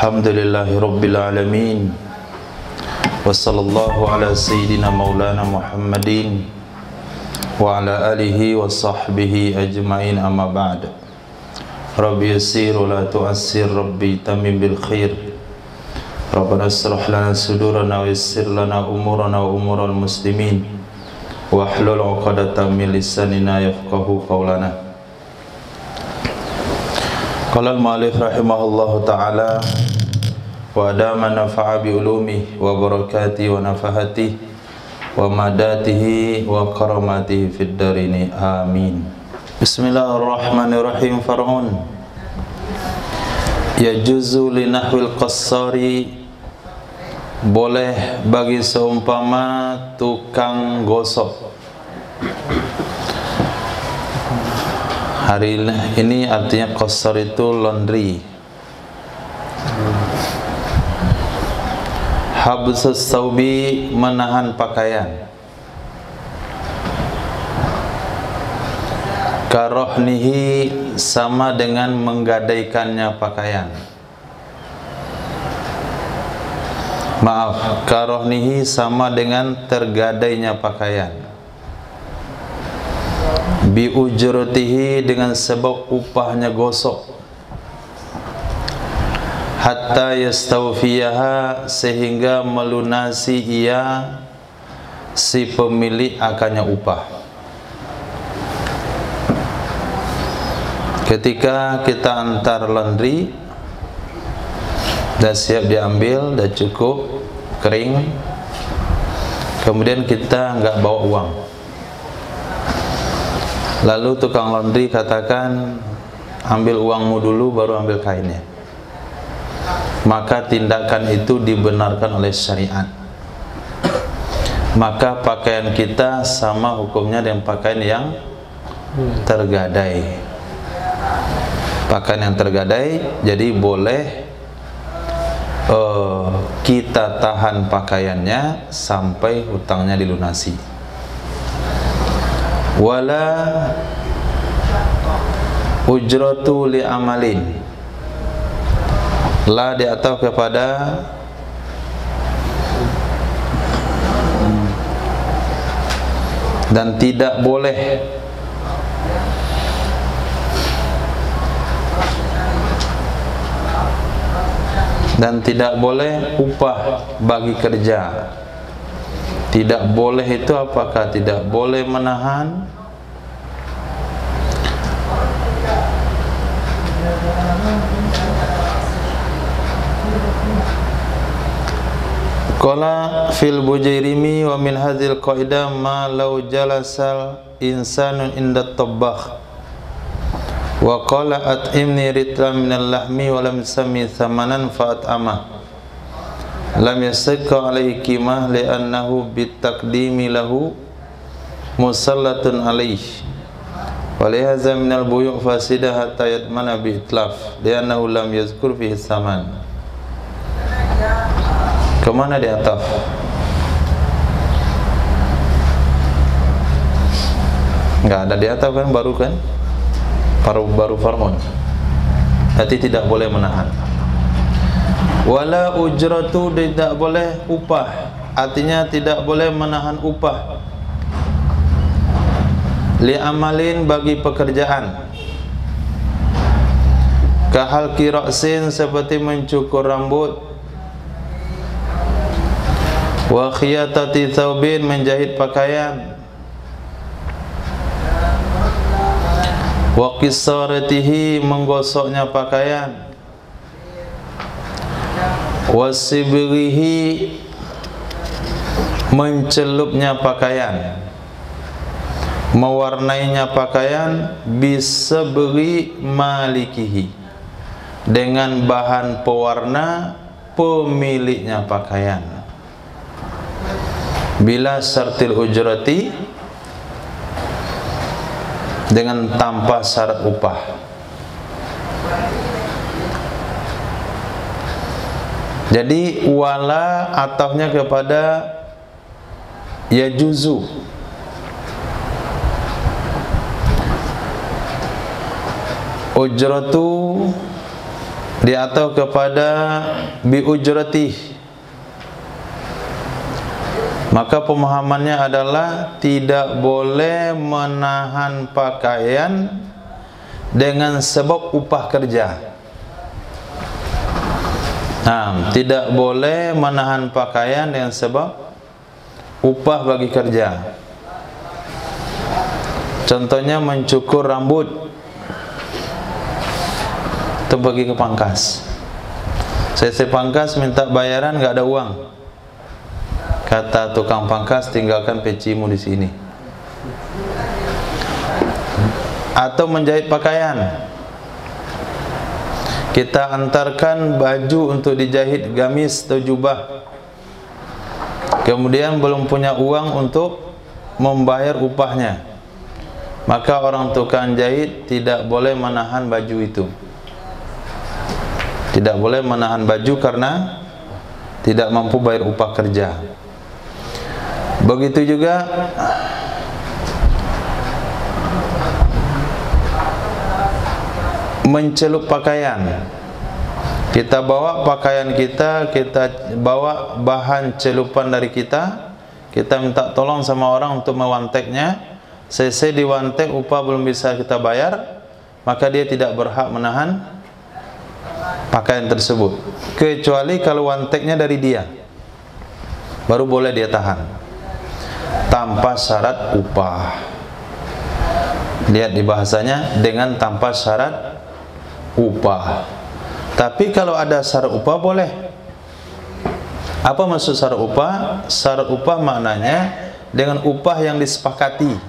Alhamdulillahi Rabbil Alamin. Wa sallallahu ala sayyidina maulana Muhammadin wa ala alihi wa sahbihi ajma'in, amma ba'd. Rabbi yassir wa la tu'assir, Rabbi tamim bil khair. Rabbana asrah lana sudurana wa yassir lana umurana wa umural muslimin wa hlul 'uqdatam min lisanina yafqahu qawlana. Qala al-mu'allif rahimahullahu ta'ala wa adama nafa'a bi ulumi wa barakati wa nafahati wa madatihi wa karamatihi fid darini, amin. Bismillahirrahmanirrahim. Far'un yajuzu li nahwil qassari, boleh bagi seumpama tukang gosok. Hari ini artinya qassar itu laundry. Habsus saubi, menahan pakaian. Karohnihi, sama dengan menggadaikannya pakaian. Maaf, karohnihi sama dengan tergadainya pakaian. Bi ujratihi, dengan sebab upahnya gosok. Hatta yastawfiyaha, sehingga melunasi ia si pemilik akannya upah. Ketika kita antar laundry, dah siap diambil, dah cukup kering, kemudian kita enggak bawa uang. Lalu tukang laundry katakan, ambil uangmu dulu baru ambil kainnya. Maka tindakan itu dibenarkan oleh syariat. Maka pakaian kita sama hukumnya dengan pakaian yang tergadai. Pakaian yang tergadai, jadi boleh kita tahan pakaiannya sampai hutangnya dilunasi. Wala ujratu li amalin, la diatau kepada dan tidak boleh upah bagi kerja. Tidak boleh itu apakah tidak boleh menahan? Qala fil Bujairimi wa min hadhil qaidah ma law jalasal insanun inda tabbakh wa qala at'imni ritlan minal lahmi wa lam sami thamanan fa at'amah lam yasakka alaihi qimah li'annahu bitaqdimi lahu musallatun alaihi wa lihaza minal buyu' fasidah hatta yatmana bi'itlaf li'annahu lam yazkur fihi saman. Kemana di ataf? Enggak ada di ataf kan, baru kan? Baru farmun. Berarti tidak boleh menahan. Wala ujratu, tidak boleh upah, artinya tidak boleh menahan upah. Li amalin, bagi pekerjaan. Kahal kira'sin, seperti mencukur rambut. Wa khiyatati thawbin, menjahit pakaian. Wa qissaratihi, menggosoknya pakaian. Wasibirihi, mencelupnya pakaian, mewarnainya pakaian. Bisabri malikihi, dengan bahan pewarna pemiliknya pakaian. Bila syartil ujrati, dengan tanpa syarat upah. Jadi wala atafnya kepada yajuzu. Ujratu Dia atau kepada bi ujratih, maka pemahamannya adalah tidak boleh menahan pakaian dengan sebab upah kerja. Nah, tidak boleh menahan pakaian dengan sebab upah bagi kerja. Contohnya mencukur rambut, itu pergi ke pangkas. Saya pangkas minta bayaran, nggak ada uang. Kata tukang pangkas, tinggalkan pecimu di sini. Atau menjahit pakaian, kita antarkan baju untuk dijahit, gamis atau jubah, kemudian belum punya uang untuk membayar upahnya, maka orang tukang jahit tidak boleh menahan baju itu. Tidak boleh menahan baju karena tidak mampu bayar upah kerja. Begitu juga mencelup pakaian. Kita bawa pakaian kita bawa bahan celupan dari kita minta tolong sama orang untuk mewanteknya. Selesai diwantek, upah belum bisa kita bayar, maka dia tidak berhak menahan pakaian tersebut, kecuali kalau wanteknya dari dia, baru boleh dia tahan tanpa syarat upah. Lihat di bahasanya, dengan tanpa syarat upah. Tapi kalau ada syarat upah boleh. Apa maksud syarat upah? Syarat upah maknanya dengan upah yang disepakati.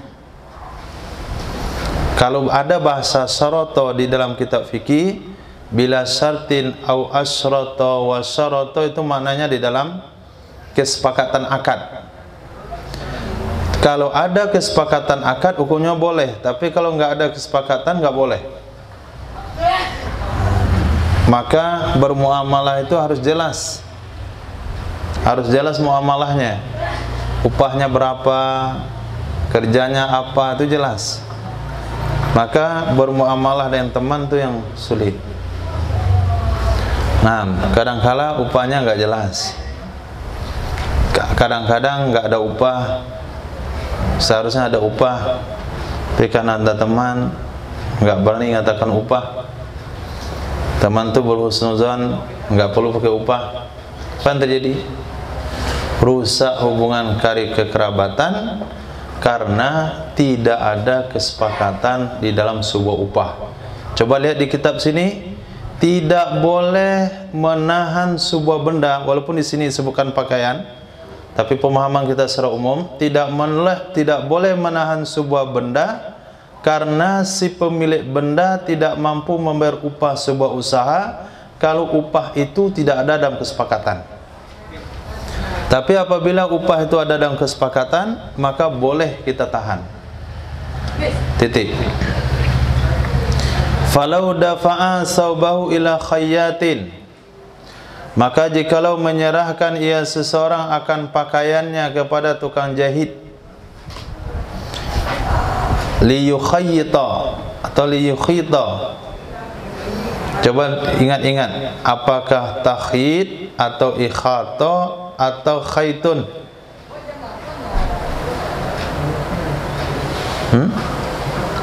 Kalau ada bahasa syarata di dalam kitab fikih, bila syartin au asyrata wa syarata, itu maknanya di dalam kesepakatan akad. Kalau ada kesepakatan akad, hukumnya boleh. Tapi kalau nggak ada kesepakatan, nggak boleh. Maka bermuamalah itu harus jelas. Harus jelas muamalahnya. Upahnya berapa, kerjanya apa, itu jelas. Maka bermuamalah dengan teman itu yang sulit. Nah, kadang-kala upahnya nggak jelas. Kadang-kadang nggak ada upah, seharusnya ada upah, tapi karena ada teman nggak berani mengatakan upah, teman tuh berhusnuzon, nggak perlu pakai upah. Apa yang terjadi? Rusak hubungan karib kekerabatan karena tidak ada kesepakatan di dalam sebuah upah. Coba lihat di kitab sini, tidak boleh menahan sebuah benda, walaupun di sini disebutkan pakaian, tapi pemahaman kita secara umum tidak boleh menahan sebuah benda karena si pemilik benda tidak mampu membayar upah sebuah usaha kalau upah itu tidak ada dalam kesepakatan. Tapi apabila upah itu ada dalam kesepakatan, maka boleh kita tahan. Titik. Falau dafa'a saubahu ila khayyatin, maka jikalau menyerahkan ia seseorang akan pakaiannya kepada tukang jahit, liyukhayyita atau liyukhita. Coba ingat-ingat, apakah takhyid atau ikhata atau khaitun?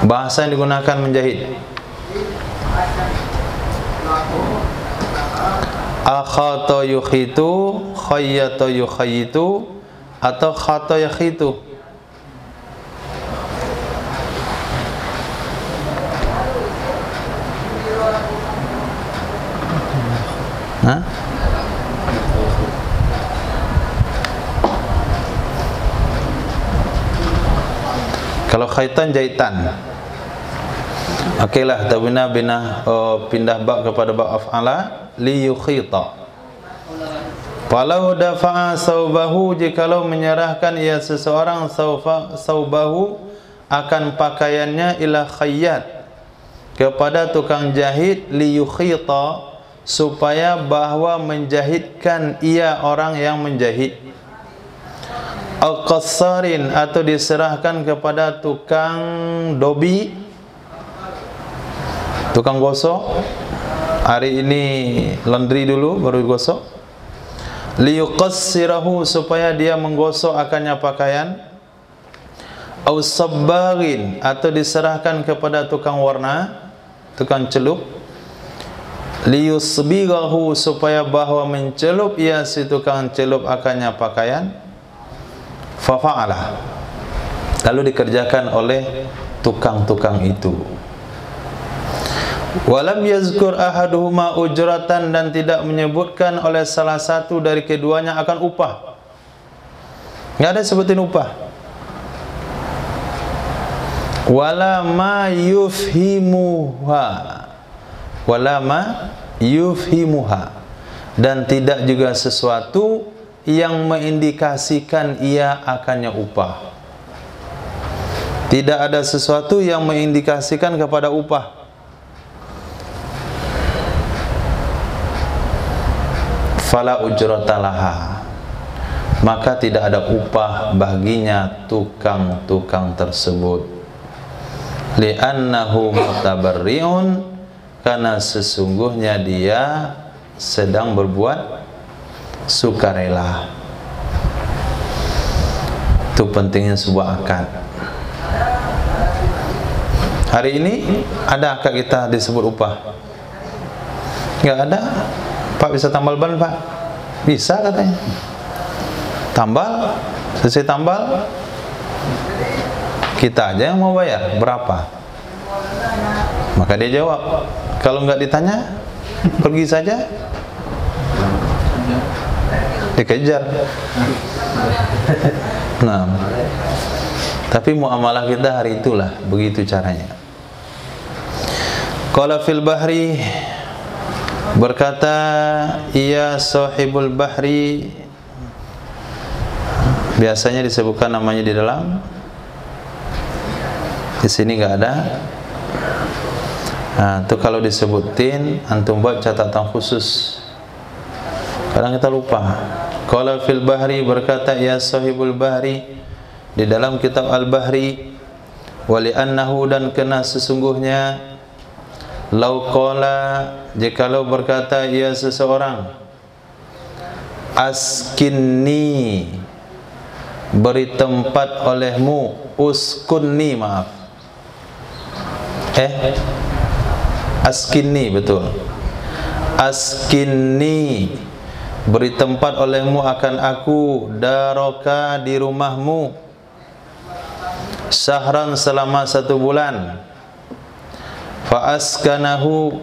Bahasa yang digunakan menjahit. Akhata yukhitu, khayyata yukhayyitu, atau khata yakhitu. Hah? Kalau khaitan jahitan. Okey lah, tabina pindah bab kepada bab af'ala, li yukhita. Falau dafa'a saubahu, jikalau menyerahkan ia seseorang saubahu akan pakaiannya ila khayyat, kepada tukang jahit, li yukhita, supaya bahwa menjahitkan ia orang yang menjahit. Al-qassarin, atau diserahkan kepada tukang dobi, tukang gosok, hari ini laundry dulu baru gosok. Liyuqassirahu, supaya dia menggosok akannya pakaian. Au sabbarin, atau diserahkan kepada tukang warna, tukang celup. Liyusbighahu, supaya bahwa mencelup ia si tukang celup akannya pakaian. Fafa'alah, lalu dikerjakan oleh tukang-tukang itu. Walam yazkur ahaduhuma ujratan, dan tidak menyebutkan oleh salah satu dari keduanya akan upah. Nggak ada sebutin upah. Wala ma yufhimuha, wala ma yufhimuha, dan tidak juga sesuatu yang mengindikasikan ia akannya upah. Tidak ada sesuatu yang mengindikasikan kepada upah. Fala ujratalaha, maka tidak ada upah baginya tukang-tukang tersebut. Li'annahu mutabarri'un, karena sesungguhnya dia sedang berbuat sukarela. Itu pentingnya sebuah akad. Hari ini ada akad kita disebut upah? Nggak ada. Pak, bisa tambal ban, Pak? Bisa katanya. Tambal, selesai tambal, kita aja yang mau bayar. Berapa? Maka dia jawab. Kalau nggak ditanya, pergi saja. Dikejar. Nah, tapi muamalah kita hari itulah begitu caranya. Qala fil bahri, berkata ia sahibul bahri, biasanya disebutkan namanya di dalam, di sini nggak ada. Nah, itu kalau disebutin antum buat catatan khusus, kadang kita lupa. Qala fil bahri, berkata ia sahibul bahri, di dalam kitab al-bahri. Wali annahu, dan kena sesungguhnya, lau qala, jikalau berkata ia seseorang, askinni, beri tempat olehmu, uskunni, maaf, askinni, betul, askinni, beri tempat olehmu akan aku, daroka, di rumahmu, syahran, selama 1 bulan. Fa'askanahu,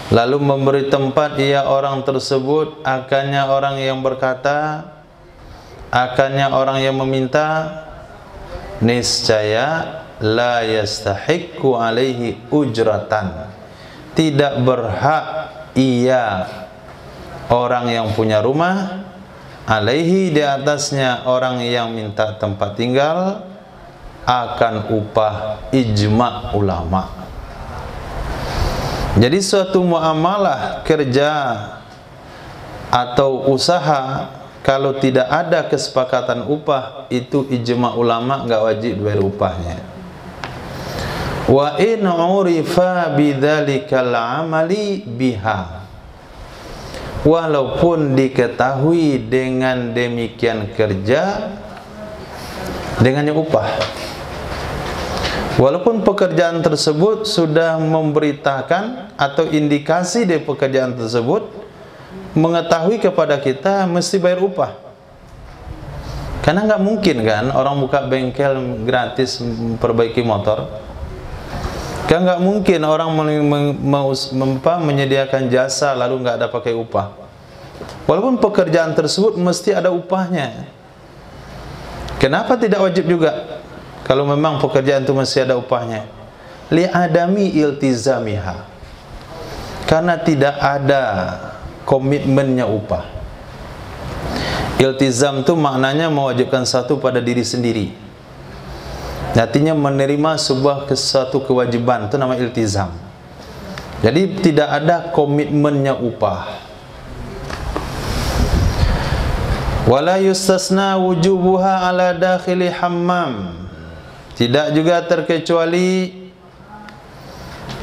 lalu memberi tempat ia orang tersebut akannya orang yang berkata, akannya orang yang meminta, niscaya la yastahiqqu alaihi ujratan, tidak berhak ia orang yang punya rumah, alaihi, di atasnya orang yang minta tempat tinggal, akan upah ijma' ulama. Jadi suatu muamalah kerja atau usaha, kalau tidak ada kesepakatan upah, itu ijma' ulama nggak wajib bayar upahnya. Wa in urifa bidzalikal amali biha, walaupun diketahui dengan demikian kerja dengannya upah, walaupun pekerjaan tersebut sudah memberitakan atau indikasi dari pekerjaan tersebut mengetahui kepada kita mesti bayar upah. Karena nggak mungkin kan orang buka bengkel gratis memperbaiki motor. Kan nggak mungkin orang menyediakan jasa lalu nggak ada pakai upah. Walaupun pekerjaan tersebut mesti ada upahnya. Kenapa tidak wajib juga? Kalau memang pekerjaan itu mesti ada upahnya, li'adami iltizamiha, karena tidak ada komitmennya upah. Iltizam itu maknanya mewajibkan satu pada diri sendiri, artinya menerima sebuah suatu kewajiban, itu nama iltizam. Jadi tidak ada komitmennya upah. Wala yustasna wujubuha ala dakhili hammam, tidak juga terkecuali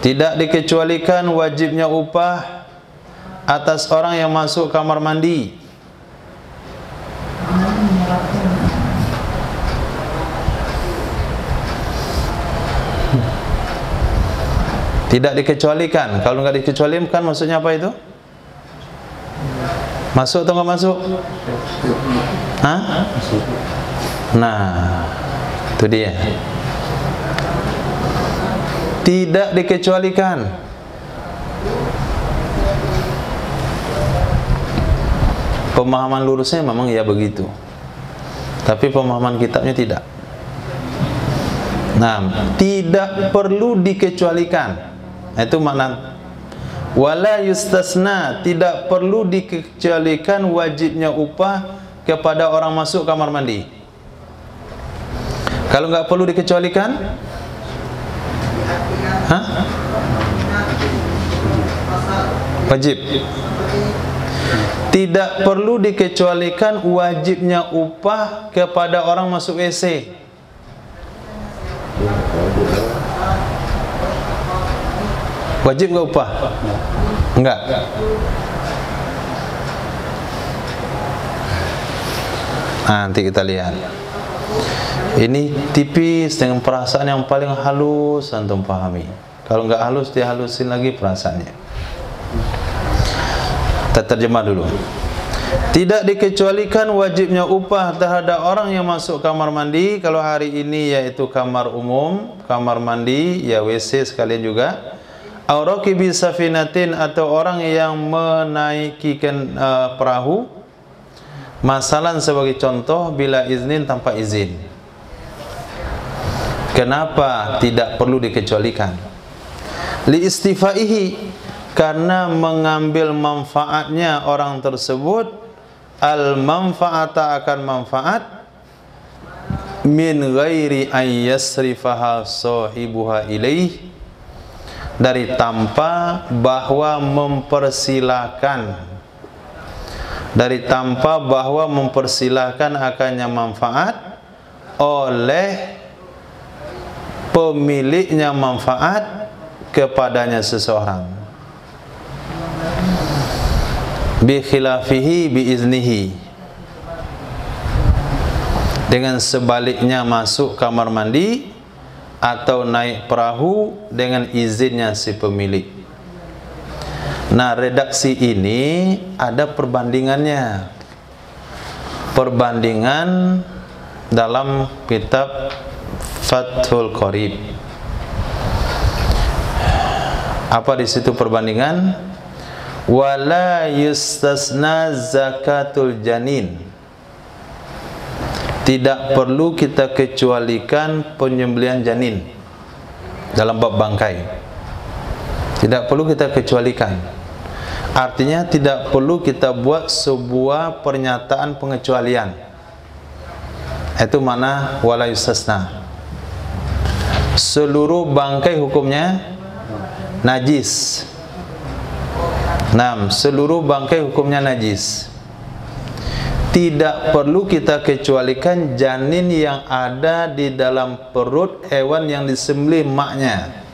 Tidak dikecualikan wajibnya upah atas orang yang masuk kamar mandi. Tidak dikecualikan. Kalau nggak dikecualikan maksudnya apa itu? Masuk atau nggak masuk? Hah? Nah, itu dia. Tidak dikecualikan. Pemahaman lurusnya memang ya begitu, tapi pemahaman kitabnya tidak. Nah, tidak perlu dikecualikan. Itu makna wala yustasna, tidak perlu dikecualikan wajibnya upah kepada orang masuk kamar mandi. Kalau nggak perlu dikecualikan, hah? Wajib. Tidak perlu dikecualikan wajibnya upah kepada orang masuk WC. Wajib nggak upah? Enggak. Nanti kita lihat. Ini tipis dengan perasaan yang paling halus antum pahami. Kalau nggak halus, dia halusin lagi perasaannya. Kita terjemah dulu. Tidak dikecualikan wajibnya upah terhadap orang yang masuk kamar mandi. Kalau hari ini yaitu kamar umum, kamar mandi, ya WC sekalian juga. Auraqibi safinatin, atau orang yang menaikikan perahu. Masalan sebagai contoh, bila iznin, tanpa izin. Kenapa tidak perlu dikecualikan? Li istifaihi, karena mengambil manfaatnya orang tersebut, al manfaata, akan manfaat, min ghairi an yasrifaha sahibuha ilaih, dari tanpa bahwa mempersilahkan, dari tanpa bahwa mempersilahkan akannya manfaat oleh pemiliknya manfaat kepadanya seseorang. Bi khilafihi bi iznihi, dengan sebaliknya masuk kamar mandi atau naik perahu dengan izinnya si pemilik. Nah, redaksi ini ada perbandingannya. Perbandingan dalam kitab Fathul Qorib. Apa di situ perbandingan? Wala yustasna zakatul janin. Tidak perlu kita kecualikan penyembelihan janin dalam bab bangkai. Tidak perlu kita kecualikan. Artinya tidak perlu kita buat sebuah pernyataan pengecualian. Itu makna wala yustasna. Seluruh bangkai hukumnya najis. Nah, seluruh bangkai hukumnya najis. Tidak perlu kita kecualikan janin yang ada di dalam perut hewan yang disembelih maknya.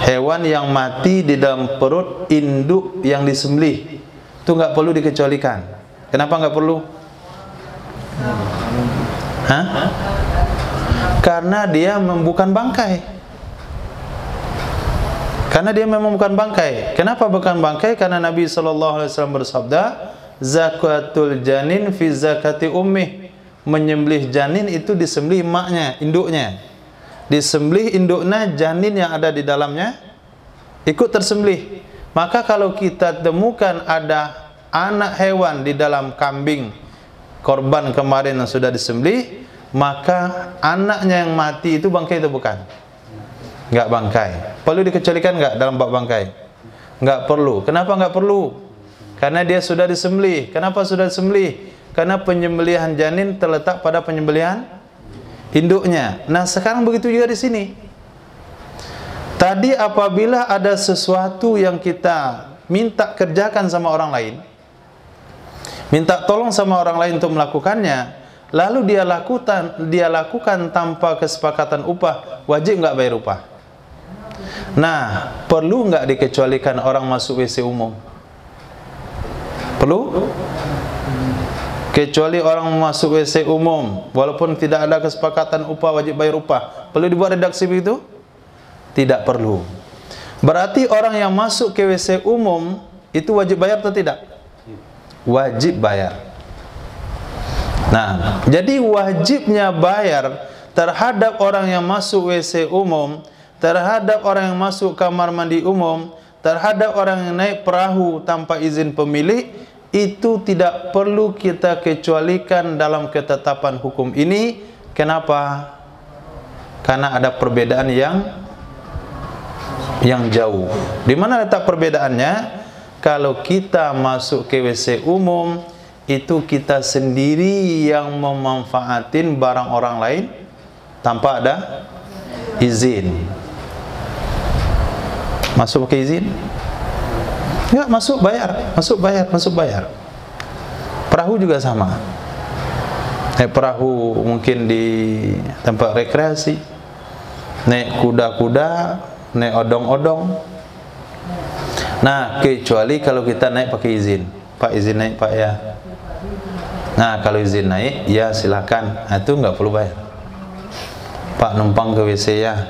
Hewan yang mati di dalam perut induk yang disembelih, itu nggak perlu dikecualikan. Kenapa nggak perlu? Hah? Karena dia bukan bangkai. Karena dia memang bukan bangkai. Kenapa bukan bangkai? Karena Nabi SAW bersabda, zakatul janin fi zakati ummih. Menyembelih janin itu disembelih maknya, induknya. Disembelih induknya, janin yang ada di dalamnya ikut tersembelih. Maka kalau kita temukan ada anak hewan di dalam kambing korban kemarin yang sudah disembelih, maka anaknya yang mati itu bangkai itu bukan? Enggak bangkai. Perlu dikecualikan enggak dalam bab bangkai? Enggak perlu. Kenapa enggak perlu? Karena dia sudah disembelih. Kenapa sudah disembelih? Karena penyembelihan janin terletak pada penyembelihan induknya. Nah, sekarang begitu juga di sini. Tadi apabila ada sesuatu yang kita minta kerjakan sama orang lain, minta tolong sama orang lain untuk melakukannya, lalu dia lakukan tanpa kesepakatan upah, wajib nggak bayar upah? Nah, perlu nggak dikecualikan orang masuk WC umum? Perlu? Kecuali orang masuk WC umum, walaupun tidak ada kesepakatan upah, wajib bayar upah, perlu dibuat redaksi begitu? Tidak perlu. Berarti orang yang masuk ke WC umum itu wajib bayar atau tidak? Wajib bayar. Nah, jadi wajibnya bayar terhadap orang yang masuk WC umum, terhadap orang yang masuk kamar mandi umum, terhadap orang yang naik perahu tanpa izin pemilik, itu tidak perlu kita kecualikan dalam ketetapan hukum ini. Kenapa? Karena ada perbedaan yang jauh. Di mana letak perbedaannya? Kalau kita masuk ke WC umum, itu kita sendiri yang memanfaatin barang orang lain tanpa ada izin. Masuk pakai izin? Enggak, masuk bayar. Perahu juga sama. Naik perahu mungkin di tempat rekreasi, naik kuda-kuda, naik odong-odong. Nah, kecuali kalau kita naik pakai izin. Pak, izin naik Pak ya. Nah, kalau izin naik, ya silakan. Nah, itu nggak perlu bayar. Pak, numpang ke WC ya.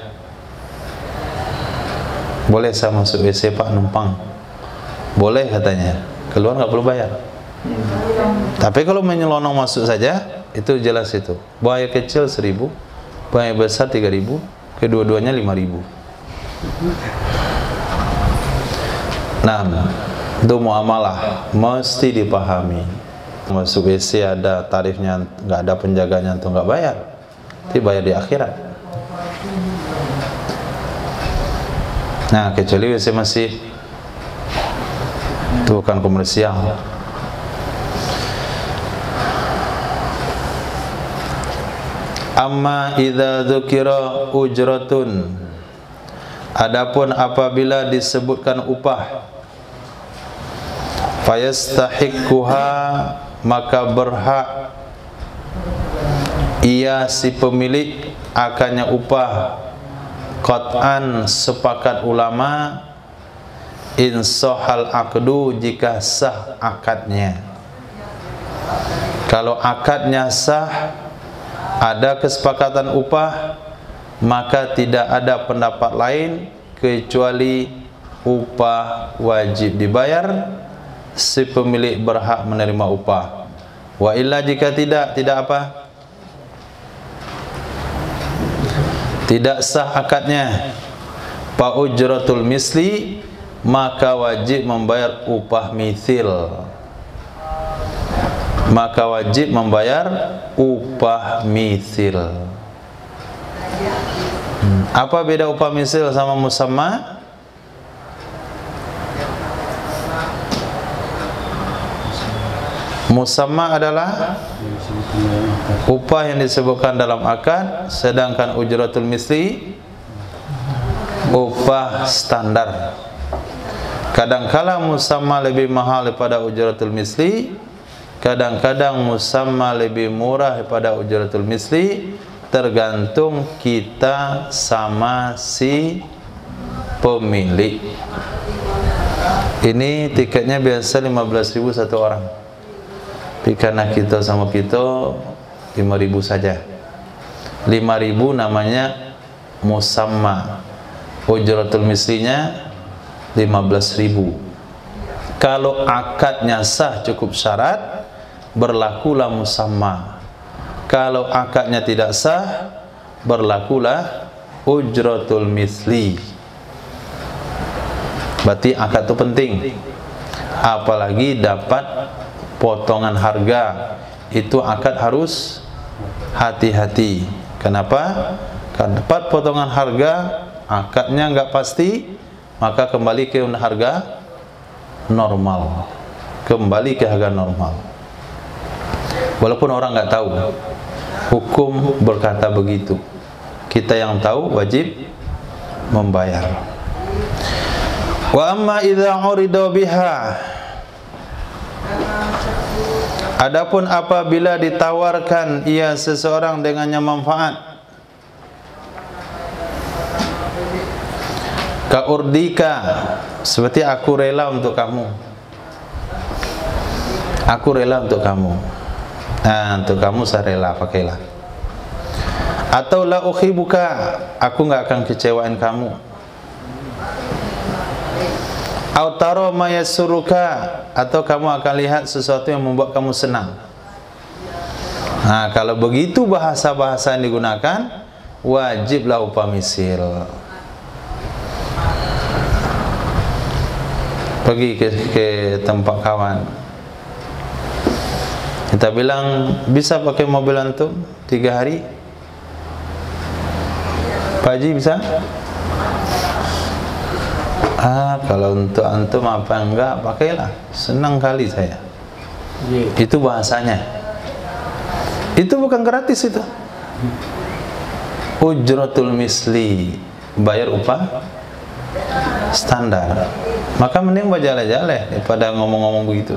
Boleh saya masuk WC Pak, numpang? Boleh katanya. Keluar nggak perlu bayar. Tapi kalau menyelonong masuk saja, itu jelas itu. Buang air kecil 1.000, buang air besar 3.000, kedua-duanya 5.000. Nah, itu muamalah mesti dipahami. Masuk WC ada tarifnya, nggak ada penjaganya atau nggak bayar, tapi bayar di akhirat. Nah, kecuali WC masih itu bukan komersial. Amma idza dzukira ujratun, adapun apabila disebutkan upah, fayastahiqquha, maka berhak ia si pemilik akannya upah, qat'an sepakat ulama, insahal aqdu, jika sah akadnya. Kalau akadnya sah, ada kesepakatan upah, maka tidak ada pendapat lain kecuali upah wajib dibayar, si pemilik berhak menerima upah. Wa illa, jika tidak apa? Tidak sah akadnya, fa ujratul misli, maka wajib membayar upah mithil. Maka wajib membayar upah mithil. Apa beda upah mithil sama musamma? Musamma adalah upah yang disebutkan dalam akad, sedangkan ujratul misli upah standar. Kadang-kala musamma lebih mahal daripada ujratul misli, kadang-kadang musamma lebih murah daripada ujratul misli, tergantung kita sama si pemilik. Ini tiketnya biasa 15.000 satu orang. Tapi karena kita sama kita 5.000 saja. 5.000 namanya musamma. Ujratul mislinya 15.000. Kalau akadnya sah cukup syarat, berlakulah musamma. Kalau akadnya tidak sah, berlakulah ujratul misli. Berarti akad itu penting. Apalagi dapat potongan harga, itu akad harus hati-hati. Kenapa? Karena dapat potongan harga, akadnya nggak pasti, maka kembali ke harga normal. Kembali ke harga normal. Walaupun orang nggak tahu, hukum berkata begitu. Kita yang tahu wajib membayar. Wa amma idza urida biha, adapun apabila ditawarkan ia seseorang dengannya manfaat, Ka urdika, seperti aku rela untuk kamu. Aku rela untuk kamu. Nah, untuk kamu saya rela, pakailah. Atau la ukhibuka, aku nggak akan kecewain kamu. Autaro mayasuruka, atau kamu akan lihat sesuatu yang membuat kamu senang. Nah, kalau begitu bahasa-bahasa yang digunakan, wajiblah upah misil. Pergi ke tempat kawan, kita bilang, bisa pakai mobil antum 3 hari? Pak Haji bisa? Kalau untuk antum apa enggak, pakailah. Senang kali saya. Itu bahasanya. Itu bukan gratis itu. Ujratul misli, bayar upah standar. Maka mending bajale-jale daripada ngomong-ngomong begitu.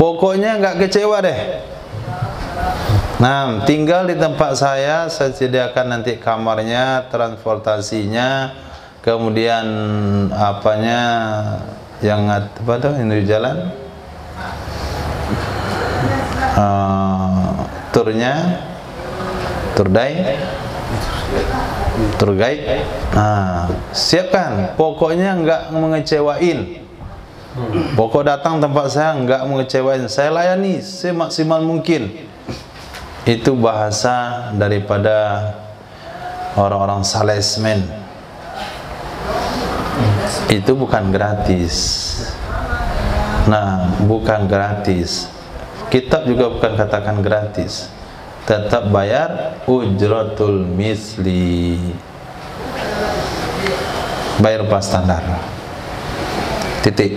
Pokoknya nggak kecewa deh. Nah, tinggal di tempat saya sediakan nanti kamarnya, transportasinya, kemudian apanya yang apa tuh ini jalan, turnya, tour guide. Nah, siapkan. Pokoknya nggak mengecewain. Pokok datang tempat saya nggak mengecewain. Saya layani semaksimal mungkin. Itu bahasa daripada orang-orang salesman. Itu bukan gratis. Nah, bukan gratis. Kitab juga bukan katakan gratis. Tetap bayar ujratul misli. Bayar upah standar. Titik.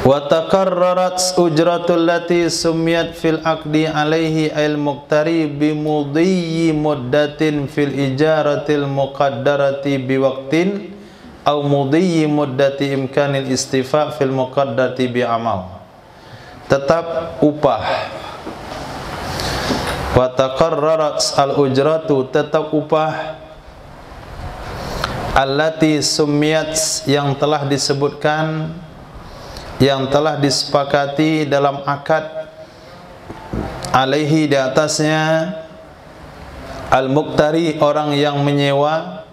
Wa takarrarat ujratul lati sumiyat fil aqdi alaihi al muqtari bi mudhi muddatin fil ijaratil muqaddarati bi waqtin aw mudhi muddati imkanil istifa fil muqaddarati bi amal. Tetap upah. Wa takarrarat al ujratu, tetap upah allati sumiyat, yang telah disebutkan, yang telah disepakati dalam akad, alaihi, di atasnya, al-muqtari, orang yang menyewa,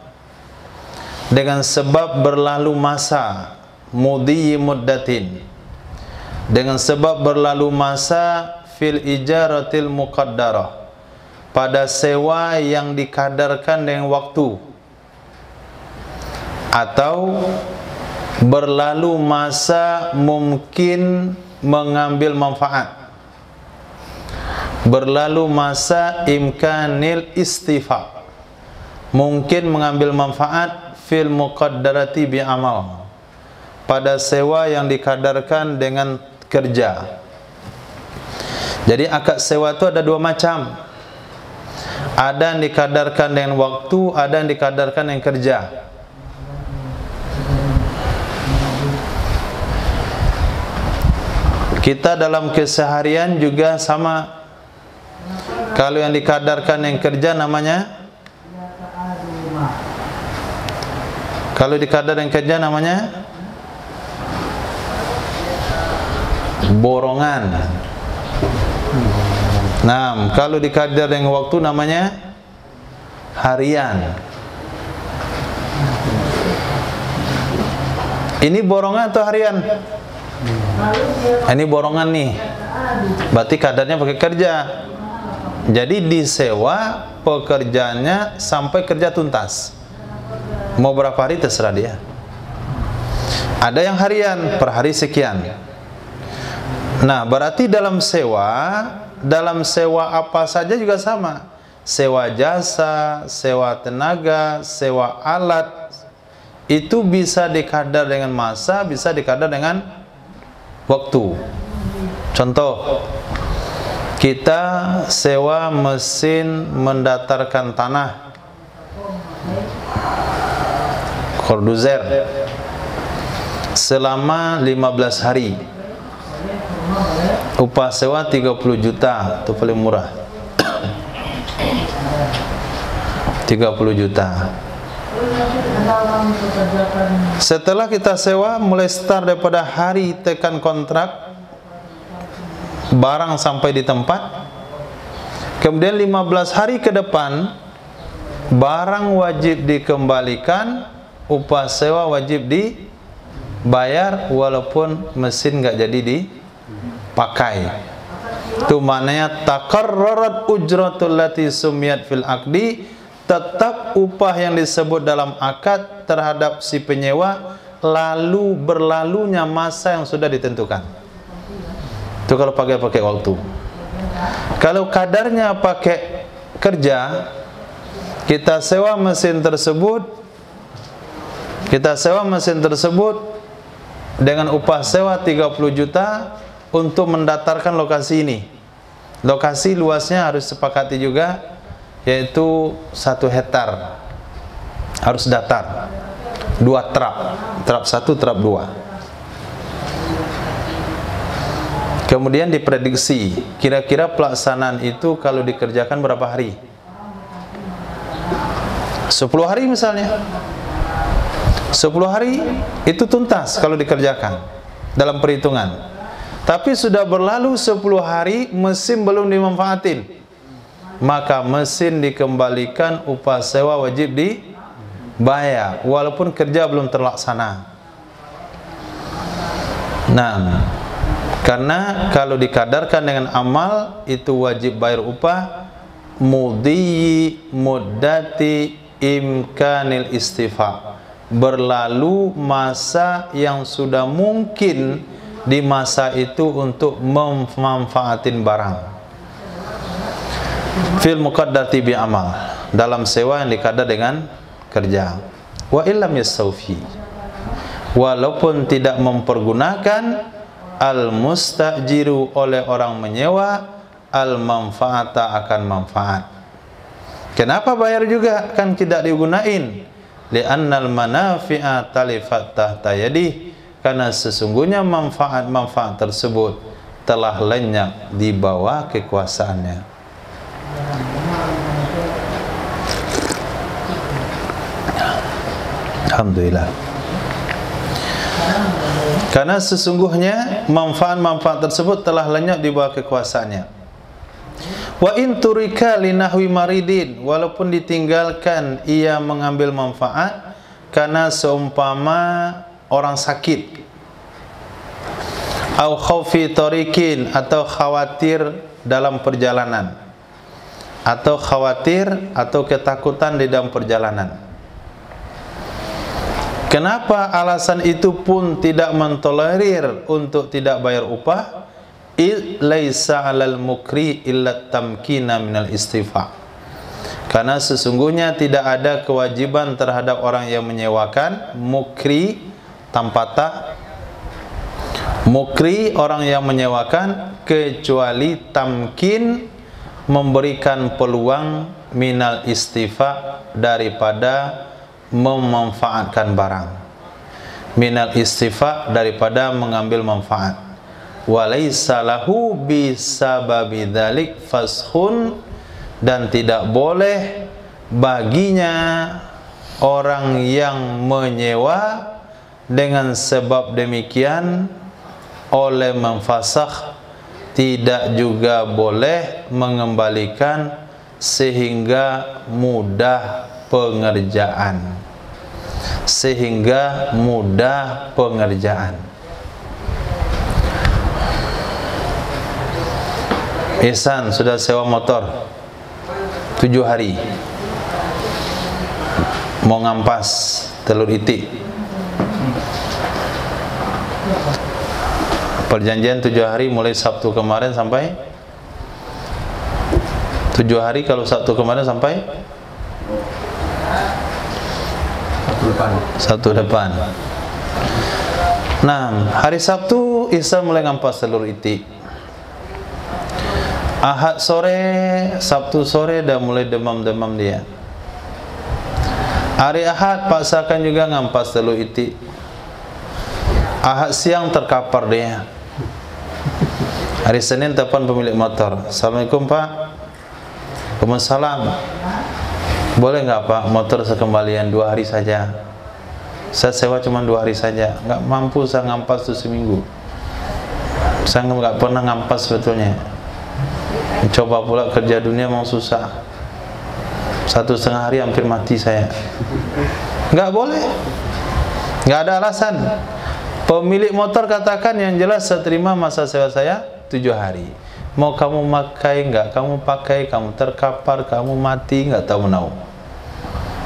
dengan sebab berlalu masa, mudhi muddatin, dengan sebab berlalu masa, fil ijaratil muqaddarah, pada sewa yang dikadarkan dengan waktu, atau berlalu masa mungkin mengambil manfaat, berlalu masa imkanil istifa, mungkin mengambil manfaat, fil muqaddarati bi amal, pada sewa yang dikadarkan dengan kerja. Jadi akad sewa itu ada 2 macam. Ada yang dikadarkan dengan waktu, ada yang dikadarkan dengan kerja. Kita dalam keseharian juga sama. Kalau yang dikadarkan yang kerja namanya, kalau dikadar yang kerja namanya borongan. Nah, kalau dikadar dengan waktu namanya harian. Ini borongan atau harian? Ini borongan nih. Berarti kadarnya pakai kerja. Jadi disewa pekerjaannya sampai kerja tuntas. Mau berapa hari terserah dia. Ada yang harian, per hari sekian. Nah, berarti dalam sewa apa saja juga sama. Sewa jasa, sewa tenaga, sewa alat, itu bisa dikadar dengan masa, bisa dikadar dengan waktu. Contoh, kita sewa mesin mendatarkan tanah, korduzer, selama 15 hari. Upah sewa 30 juta, itu paling murah. 30 juta. Setelah kita sewa, mulai start daripada hari tekan kontrak barang sampai di tempat, kemudian 15 hari ke depan barang wajib dikembalikan, upah sewa wajib dibayar walaupun mesin nggak jadi dipakai. Itu maknanya taqarrarat ujratul lati sumiyat fil aqdi, tetap upah yang disebut dalam akad terhadap si penyewa lalu berlalunya masa yang sudah ditentukan. Itu kalau pakai waktu. Kalau kadarnya pakai kerja, kita sewa mesin tersebut dengan upah sewa 30 juta untuk mendatarkan lokasi ini. Lokasi luasnya harus sepakati juga, yaitu 1 hektar. Harus datar. 2 trap. Trap 1, trap 2. Kemudian diprediksi kira-kira pelaksanaan itu kalau dikerjakan berapa hari? 10 hari misalnya. 10 hari itu tuntas kalau dikerjakan dalam perhitungan. Tapi sudah berlalu 10 hari, mesin belum dimanfaatin, maka mesin dikembalikan, upah sewa wajib dibayar walaupun kerja belum terlaksana. Nah, karena kalau dikadarkan dengan amal itu wajib bayar upah mudhi muddati imkanil istifa, berlalu masa yang sudah mungkin di masa itu untuk memanfaatin barang. Fil muqaddati bi amal, dalam sewa yang dikadar dengan kerja. Wa illam yastawfi, walaupun tidak mempergunakan al-mustajiru oleh orang menyewa al-manfaata akan manfaat. Kenapa bayar juga? Kan tidak digunain. Li'annal manafi'a talifat tahta yadih, karena sesungguhnya manfaat-manfaat tersebut telah lenyap di bawah kekuasaannya. Alhamdulillah. Karena sesungguhnya manfaat-manfaat tersebut telah lenyap di bawah kekuasaannya. Wa in turika linahwi maridin, walaupun ditinggalkan ia mengambil manfaat karena seumpama orang sakit, au khaufi tarikin, atau khawatir dalam perjalanan, atau khawatir atau ketakutan di dalam perjalanan. Kenapa alasan itu pun tidak mentolerir untuk tidak bayar upah? Laisa 'alal mukri illa tamkina minal istifa. Karena sesungguhnya tidak ada kewajiban terhadap orang yang menyewakan, mukri tanpa ta, mukri orang yang menyewakan, kecuali tamkin, memberikan peluang, minal istifa, daripada memanfaatkan barang, minal istifa, daripada mengambil manfaat. Walaysa lahu bisababi dzalik fashun, dan tidak boleh baginya orang yang menyewa dengan sebab demikian oleh memfasakh, tidak juga boleh mengembalikan sehingga mudah pengerjaan, sehingga mudah pengerjaan. Ihsan sudah sewa motor 7 hari, mau ngampas telur itik, perjanjian 7 hari mulai Sabtu kemarin sampai 7 hari, kalau Sabtu kemarin sampai Sabtu depan. Nah, hari Sabtu Ihsan mulai ngampas telur itik. Ahad sore, Sabtu sore dah mulai demam-demam dia. Hari Ahad paksakan juga ngampas telur itik. Ahad siang terkapar dia. Hari Senin telepon pemilik motor, Assalamualaikum Pak. Waalaikumsalam. Boleh nggak Pak motor sekembalian 2 hari saja? saya sewa cuma 2 hari saja, nggak mampu saya ngampas itu seminggu. Saya nggak pernah ngampas sebetulnya. Coba pula kerja dunia mau susah. 1,5 hari hampir mati saya. Nggak boleh, nggak ada alasan. Pemilik motor katakan yang jelas saya terima masa sewa saya 7 hari. Mau kamu pakai nggak, kamu pakai, kamu terkapar, kamu mati, nggak tahu menau.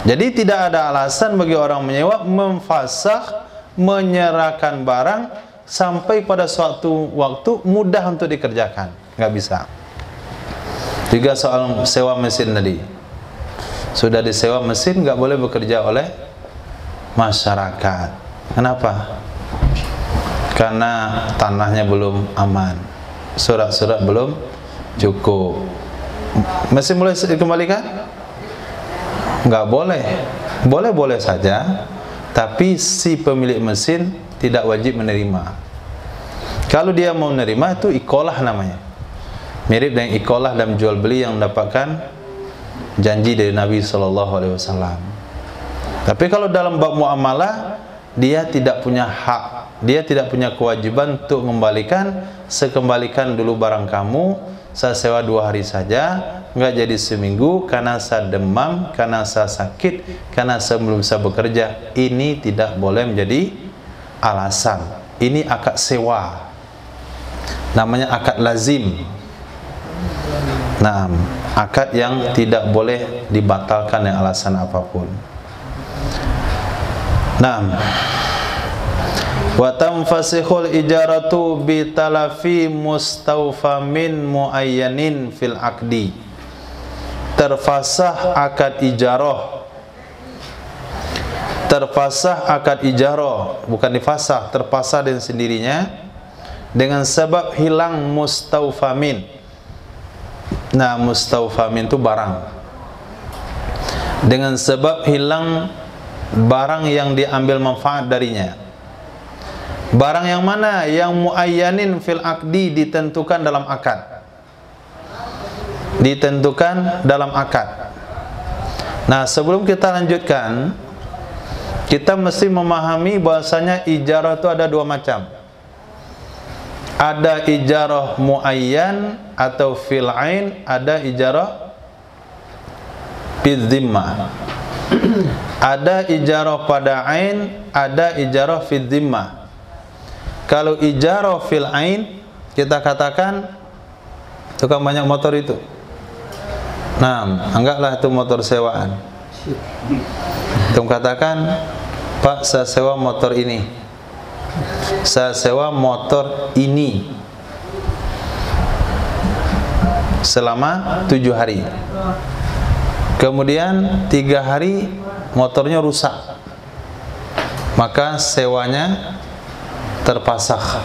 Jadi tidak ada alasan bagi orang menyewa memfasakh, menyerahkan barang sampai pada suatu waktu mudah untuk dikerjakan. Nggak bisa. Juga soal sewa mesin tadi. Sudah disewa mesin nggak boleh bekerja oleh masyarakat. Kenapa? Karena tanahnya belum aman, surat-surat belum cukup. Mesin boleh dikembalikan? Nggak boleh. Boleh-boleh saja, tapi si pemilik mesin tidak wajib menerima. Kalau dia mau menerima, itu ikolah namanya. Mirip dengan ikolah dalam jual beli yang mendapatkan janji dari Nabi SAW. Tapi kalau dalam bab muamalah, dia tidak punya hak, dia tidak punya kewajiban untuk mengembalikan. Sekembalikan dulu barang kamu, saya sewa 2 hari saja, nggak jadi seminggu karena saya demam, karena saya sakit, karena saya belum bisa bekerja. Ini tidak boleh menjadi alasan. Ini akad sewa, namanya akad lazim. Nah, akad yang tidak boleh dibatalkan dengan alasan apapun. Nah, wa tanfasihul ijaratu bi talafi mustawfamin muayyanin fil aqdi. Terfasah akad ijarah. Terfasah akad ijarah, bukan difasah, terpasah dengan sendirinya dengan sebab hilang mustawfamin. Nah, mustawfamin itu barang. Dengan sebab hilang barang yang diambil manfaat darinya. Barang yang mana? Yang muayyanin fil aqdi, ditentukan dalam akad. Ditentukan dalam akad. Nah, sebelum kita lanjutkan, kita mesti memahami bahasanya ijarah itu ada 2 macam. Ada ijarah muayyan atau fil ain, ada ijarah fil zimmah. Ada ijarah pada ain, ada ijarah fil zimmah. Kalau ijarah fil ain, kita katakan tukang banyak motor itu. Nah, anggaplah itu motor sewaan. Kita katakan, Pak, saya sewa motor ini. Saya sewa motor ini selama 7 hari. Kemudian 3 hari motornya rusak, maka sewanya terpasakh.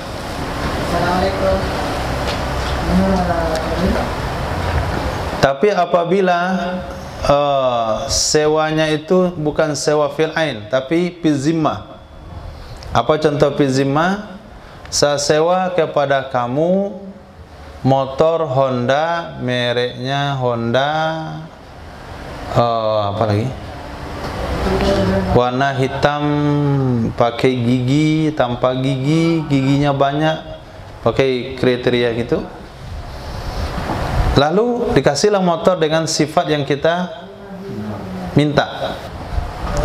Tapi apabila sewanya itu bukan sewa fil ain, tapi fil zimmah. Apa contoh fil zimmah? Saya sewa kepada kamu motor Honda, mereknya Honda, apa lagi? Warna hitam, pakai gigi, tanpa gigi, giginya banyak, pakai kriteria gitu. Lalu dikasihlah motor dengan sifat yang kita minta.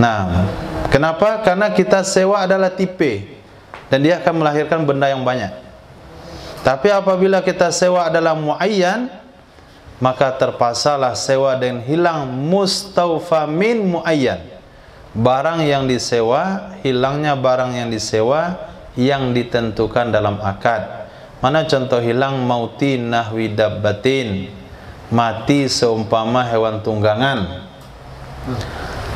Nah, kenapa? Karena kita sewa adalah tipe, dan dia akan melahirkan benda yang banyak. Tapi apabila kita sewa adalah muayyan, maka terpasalah sewa dan hilang mustawfamin muayyan. Barang yang disewa, hilangnya barang yang disewa yang ditentukan dalam akad. Mana contoh hilang? Mauti nahwi dabbatin, mati seumpama hewan tunggangan.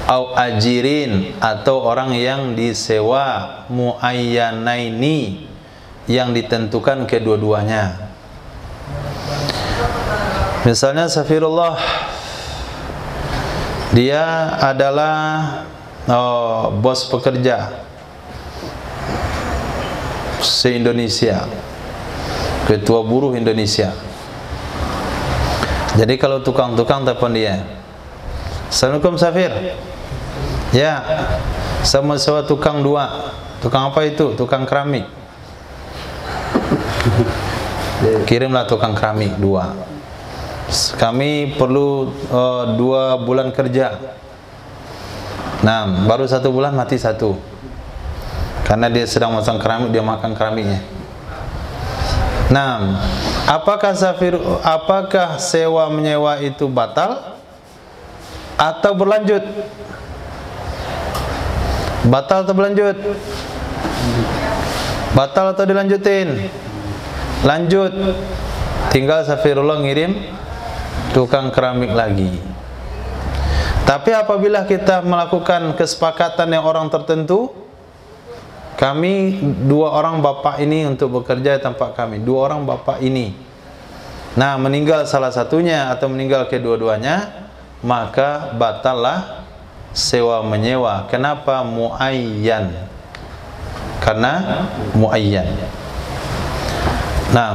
Au ajirin, atau orang yang disewa. Muayyanaini, yang ditentukan kedua-duanya. Misalnya safirullah, dia adalah bos pekerja se-Indonesia, ketua buruh Indonesia. Jadi kalau tukang-tukang telepon dia, Assalamualaikum Safir. Ya, Sama sewa tukang 2. Tukang apa itu? Tukang keramik. Kirimlah tukang keramik 2. Kami perlu 2 bulan kerja. Nah, baru 1 bulan mati 1. Karena dia sedang masang keramik, dia makan keramiknya. Nah, apakah sewa menyewa itu batal atau berlanjut? Batal atau berlanjut? Batal atau dilanjutin? Lanjut. Tinggal safirullah ngirim tukang keramik lagi. Tapi apabila kita melakukan kesepakatan yang orang tertentu, kami 2 orang bapak ini untuk bekerja di tempat kami, 2 orang bapak ini. Nah, meninggal salah satunya atau meninggal kedua-duanya, maka batallah sewa menyewa. Kenapa muayyan? Karena muayyan. Nah,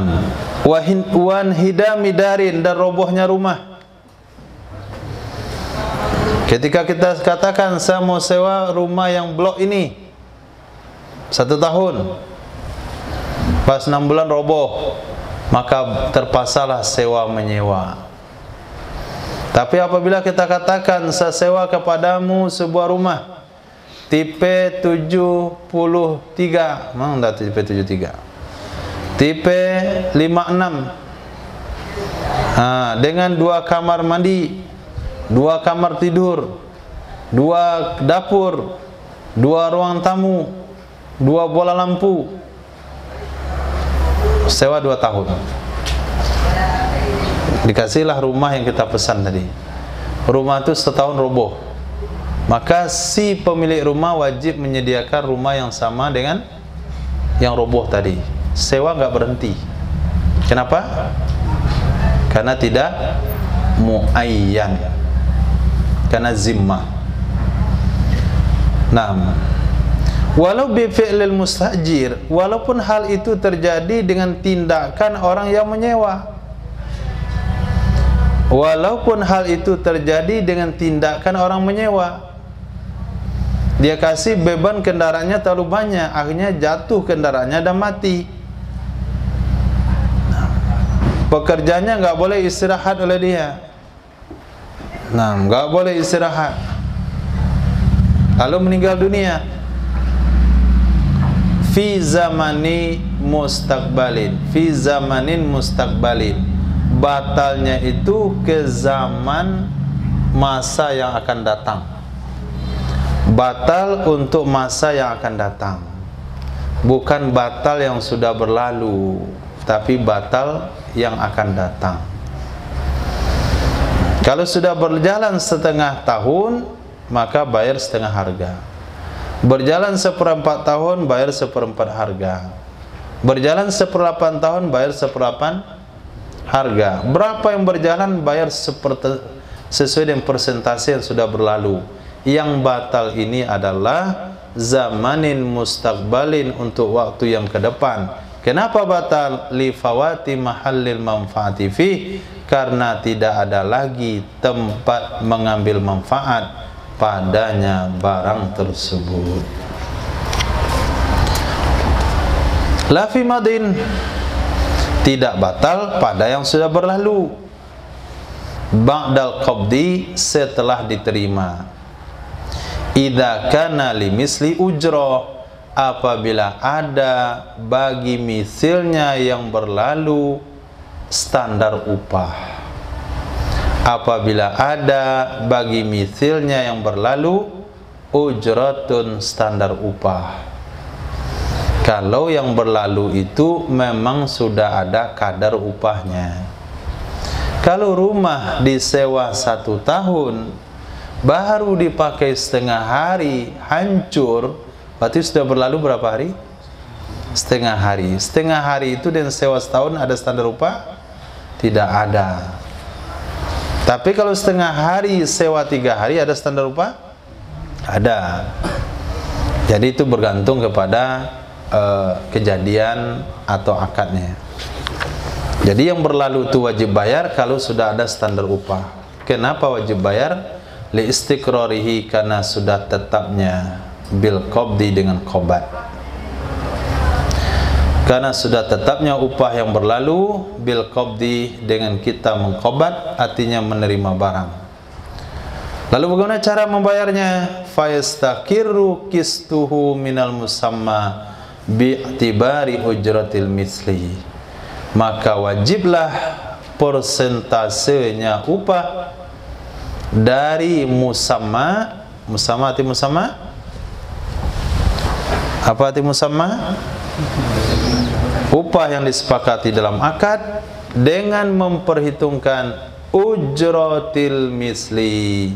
wan hidami darin, dan robohnya rumah. Ketika kita katakan saya mau sewa rumah yang blok ini 1 tahun, pas 6 bulan roboh, maka terpaksalah sewa menyewa. Tapi apabila kita katakan saya sewa kepadamu sebuah rumah tipe 73, memang enggak tipe 73, tipe 56, dengan 2 kamar mandi, 2 kamar tidur, 2 dapur, 2 ruang tamu, 2 bola lampu, sewa 2 tahun. Dikasihlah rumah yang kita pesan tadi. Rumah itu setahun roboh, maka si pemilik rumah wajib menyediakan rumah yang sama dengan yang roboh tadi. Sewa nggak berhenti. Kenapa? Karena tidak muayyan, karena zimmah. Nah, walau bi fi'lil mustajir, walaupun hal itu terjadi dengan tindakan orang yang menyewa. Walaupun hal itu terjadi dengan tindakan orang menyewa. Dia kasih beban kendaraannya terlalu banyak, akhirnya jatuh kendaraannya dan mati. Pekerjanya nggak boleh istirahat oleh dia. Nah, nggak boleh istirahat. Lalu meninggal dunia. Fi zamanin mustaqbalin. Batalnya itu ke zaman masa yang akan datang. Batal untuk masa yang akan datang. Bukan batal yang sudah berlalu, tapi batal yang akan datang. Kalau sudah berjalan setengah tahun, maka bayar setengah harga. Berjalan 1/4 tahun, bayar 1/4 harga. Berjalan 1/8 tahun, bayar 1/8 harga. Berapa yang berjalan, bayar sesuai dengan persentase yang sudah berlalu. Yang batal ini adalah zamanin mustaqbalin, untuk waktu yang ke depan. Kenapa batal? Li fawati mahallil manfaati fi, karena tidak ada lagi tempat mengambil manfaat padanya barang tersebut. La fi madin, tidak batal pada yang sudah berlalu. Ba'dal qabdi, setelah diterima. Idza kana limisli ujra, apabila ada bagi misilnya yang berlalu standar upah. Apabila ada bagi misilnya yang berlalu ujratun, standar upah. Kalau yang berlalu itu memang sudah ada kadar upahnya. Kalau rumah disewa 1 tahun, baru dipakai setengah hari, hancur, berarti sudah berlalu berapa hari? Setengah hari. Setengah hari itu dan sewa setahun, ada standar upah? Tidak ada. Tapi kalau setengah hari sewa 3 hari, ada standar upah? Ada. Jadi itu bergantung kepada kejadian atau akadnya. Jadi yang berlalu itu wajib bayar kalau sudah ada standar upah. Kenapa wajib bayar? Li istiqrarihi, karena sudah tetapnya bil qabdi, dengan qobat. Karena sudah tetapnya upah yang berlalu, bil qabdi, dengan kita mengqobat, artinya menerima barang. Lalu bagaimana cara membayarnya? Fayastaqiru qistuhu minal musamma bi'tibari ujratil misli. Maka wajiblah persentasenya upah dari musamma. Musamma arti musamma? Apa arti musamma? Upah yang disepakati dalam akad dengan memperhitungkan ujratil misli,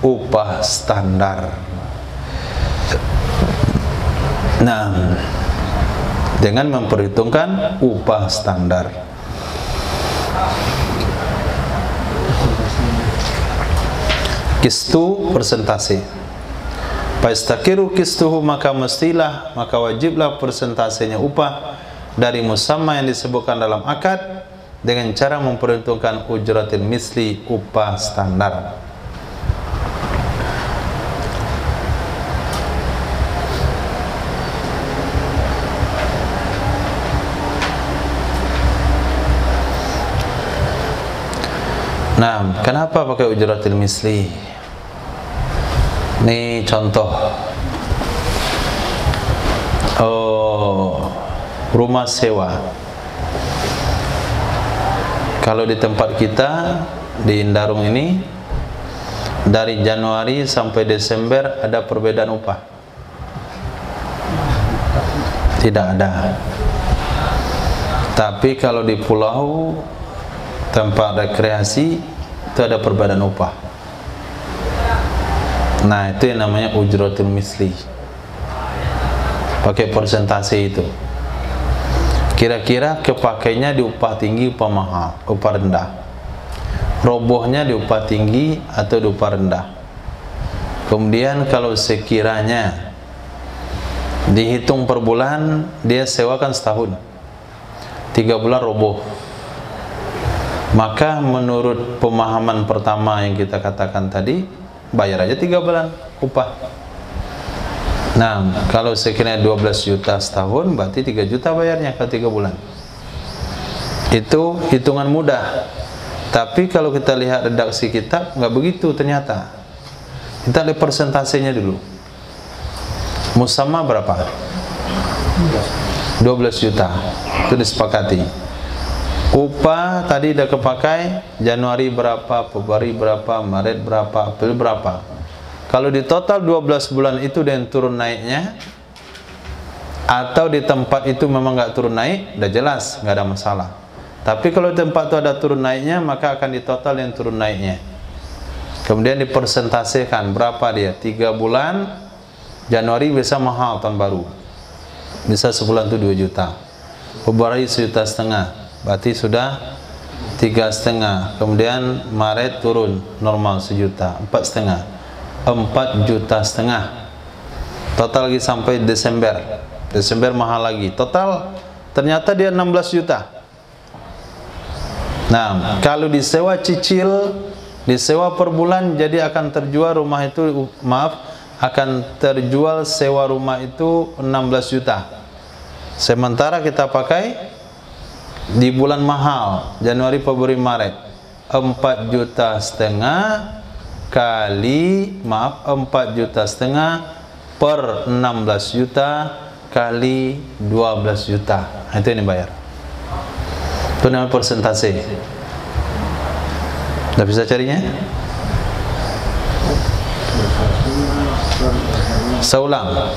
upah standar. Nah, dengan memperhitungkan upah standar. Kistu, persentase. Fayastaqiru qistuhu, maka mestilah, maka wajiblah persentasenya upah dari musamma yang disebutkan dalam akad dengan cara memperhitungkan ujratil misli, upah standar. Nah, kenapa pakai ujratil misli? Ini contoh. Rumah sewa. Kalau di tempat kita di Indarung ini, dari Januari sampai Desember ada perbedaan upah? Tidak ada. Tapi kalau di pulau tempat rekreasi itu ada perbedaan upah. Nah, itu yang namanya ujratul misli. Pakai persentase itu. Kira-kira kepakainya di upah tinggi, upah mahal, upah rendah. Robohnya di upah tinggi atau di upah rendah. Kemudian kalau sekiranya dihitung per bulan, dia sewakan setahun, 3 bulan roboh, maka menurut pemahaman pertama yang kita katakan tadi, bayar aja 3 bulan upah. Nah, kalau sekiranya 12 juta setahun, berarti 3 juta bayarnya ke 3 bulan. Itu hitungan mudah. Tapi kalau kita lihat redaksi kitab, nggak begitu ternyata. Kita lihat persentasenya dulu. Musamma berapa? 12 juta. Itu disepakati. Upah tadi udah kepakai, Januari berapa, Februari berapa, Maret berapa, April berapa. Kalau di total 12 bulan itu dan turun naiknya, atau di tempat itu memang nggak turun naik, udah jelas, nggak ada masalah. Tapi kalau di tempat itu ada turun naiknya, maka akan di total yang turun naiknya. Kemudian dipersentasekan berapa dia, 3 bulan, Januari bisa mahal tahun baru, bisa sebulan itu 2 juta, Februari 1,5 juta, berarti sudah 3,5. Kemudian Maret turun normal 1 juta, 4,5, 4,5 juta. Total lagi sampai Desember. Desember mahal lagi. Total ternyata dia 16 juta. Nah, kalau disewa cicil, disewa per bulan, jadi akan terjual rumah itu, akan terjual sewa rumah itu 16 juta. Sementara kita pakai di bulan mahal, Januari, Februari, Maret, 4,5 juta kali 4,5 juta per 16 juta kali 12 juta. Itu yang dibayar. Itu namanya persentase. Udah bisa carinya? Seulang.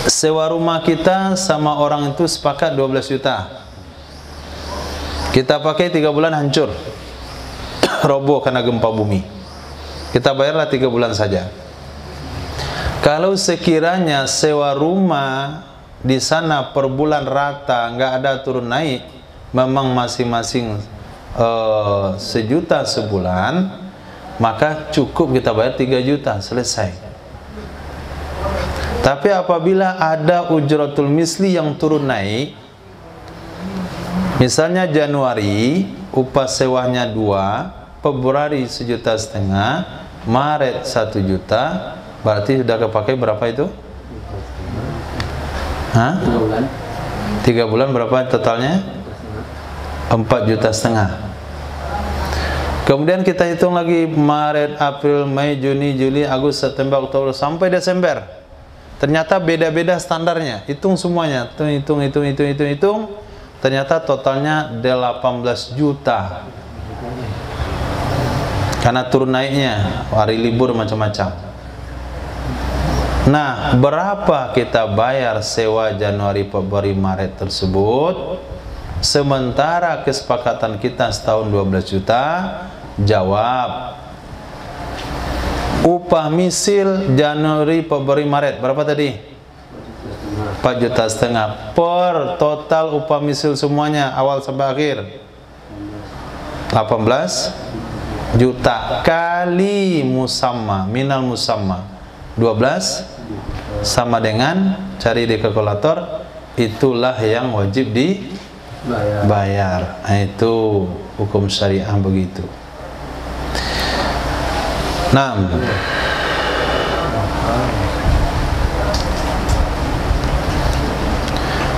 Sewa rumah kita sama orang itu sepakat 12 juta. Kita pakai 3 bulan hancur. Roboh karena gempa bumi. Kita bayarlah 3 bulan saja. Kalau sekiranya sewa rumah di sana per bulan rata, nggak ada turun naik, memang masing-masing 1 juta sebulan, maka cukup kita bayar 3 juta, selesai. Tapi apabila ada ujratul misli yang turun naik, misalnya Januari upah sewanya 2, Februari 1,5 juta, Maret 1 juta, Berarti sudah kepakai berapa itu? Hah? 3 bulan. 3 bulan berapa totalnya? 4,5 juta. Kemudian kita hitung lagi Maret, April, Mei, Juni, Juli, Agustus, September, Oktober sampai Desember. Ternyata beda-beda standarnya. Hitung semuanya. Hitung. Ternyata totalnya 18 juta. Karena turun naiknya, hari libur macam-macam. Nah, berapa kita bayar sewa Januari, Februari, Maret tersebut? Sementara kesepakatan kita setahun 12 juta. Jawab, upah misil Januari, Februari, Maret berapa tadi? 4,5 juta. Per total upah misil semuanya awal sampai akhir 18 juta kali musamma, minal musamma 12 sama dengan, cari di kalkulator, itulah yang wajib dibayar. Nah, itu hukum syariah begitu. Nah,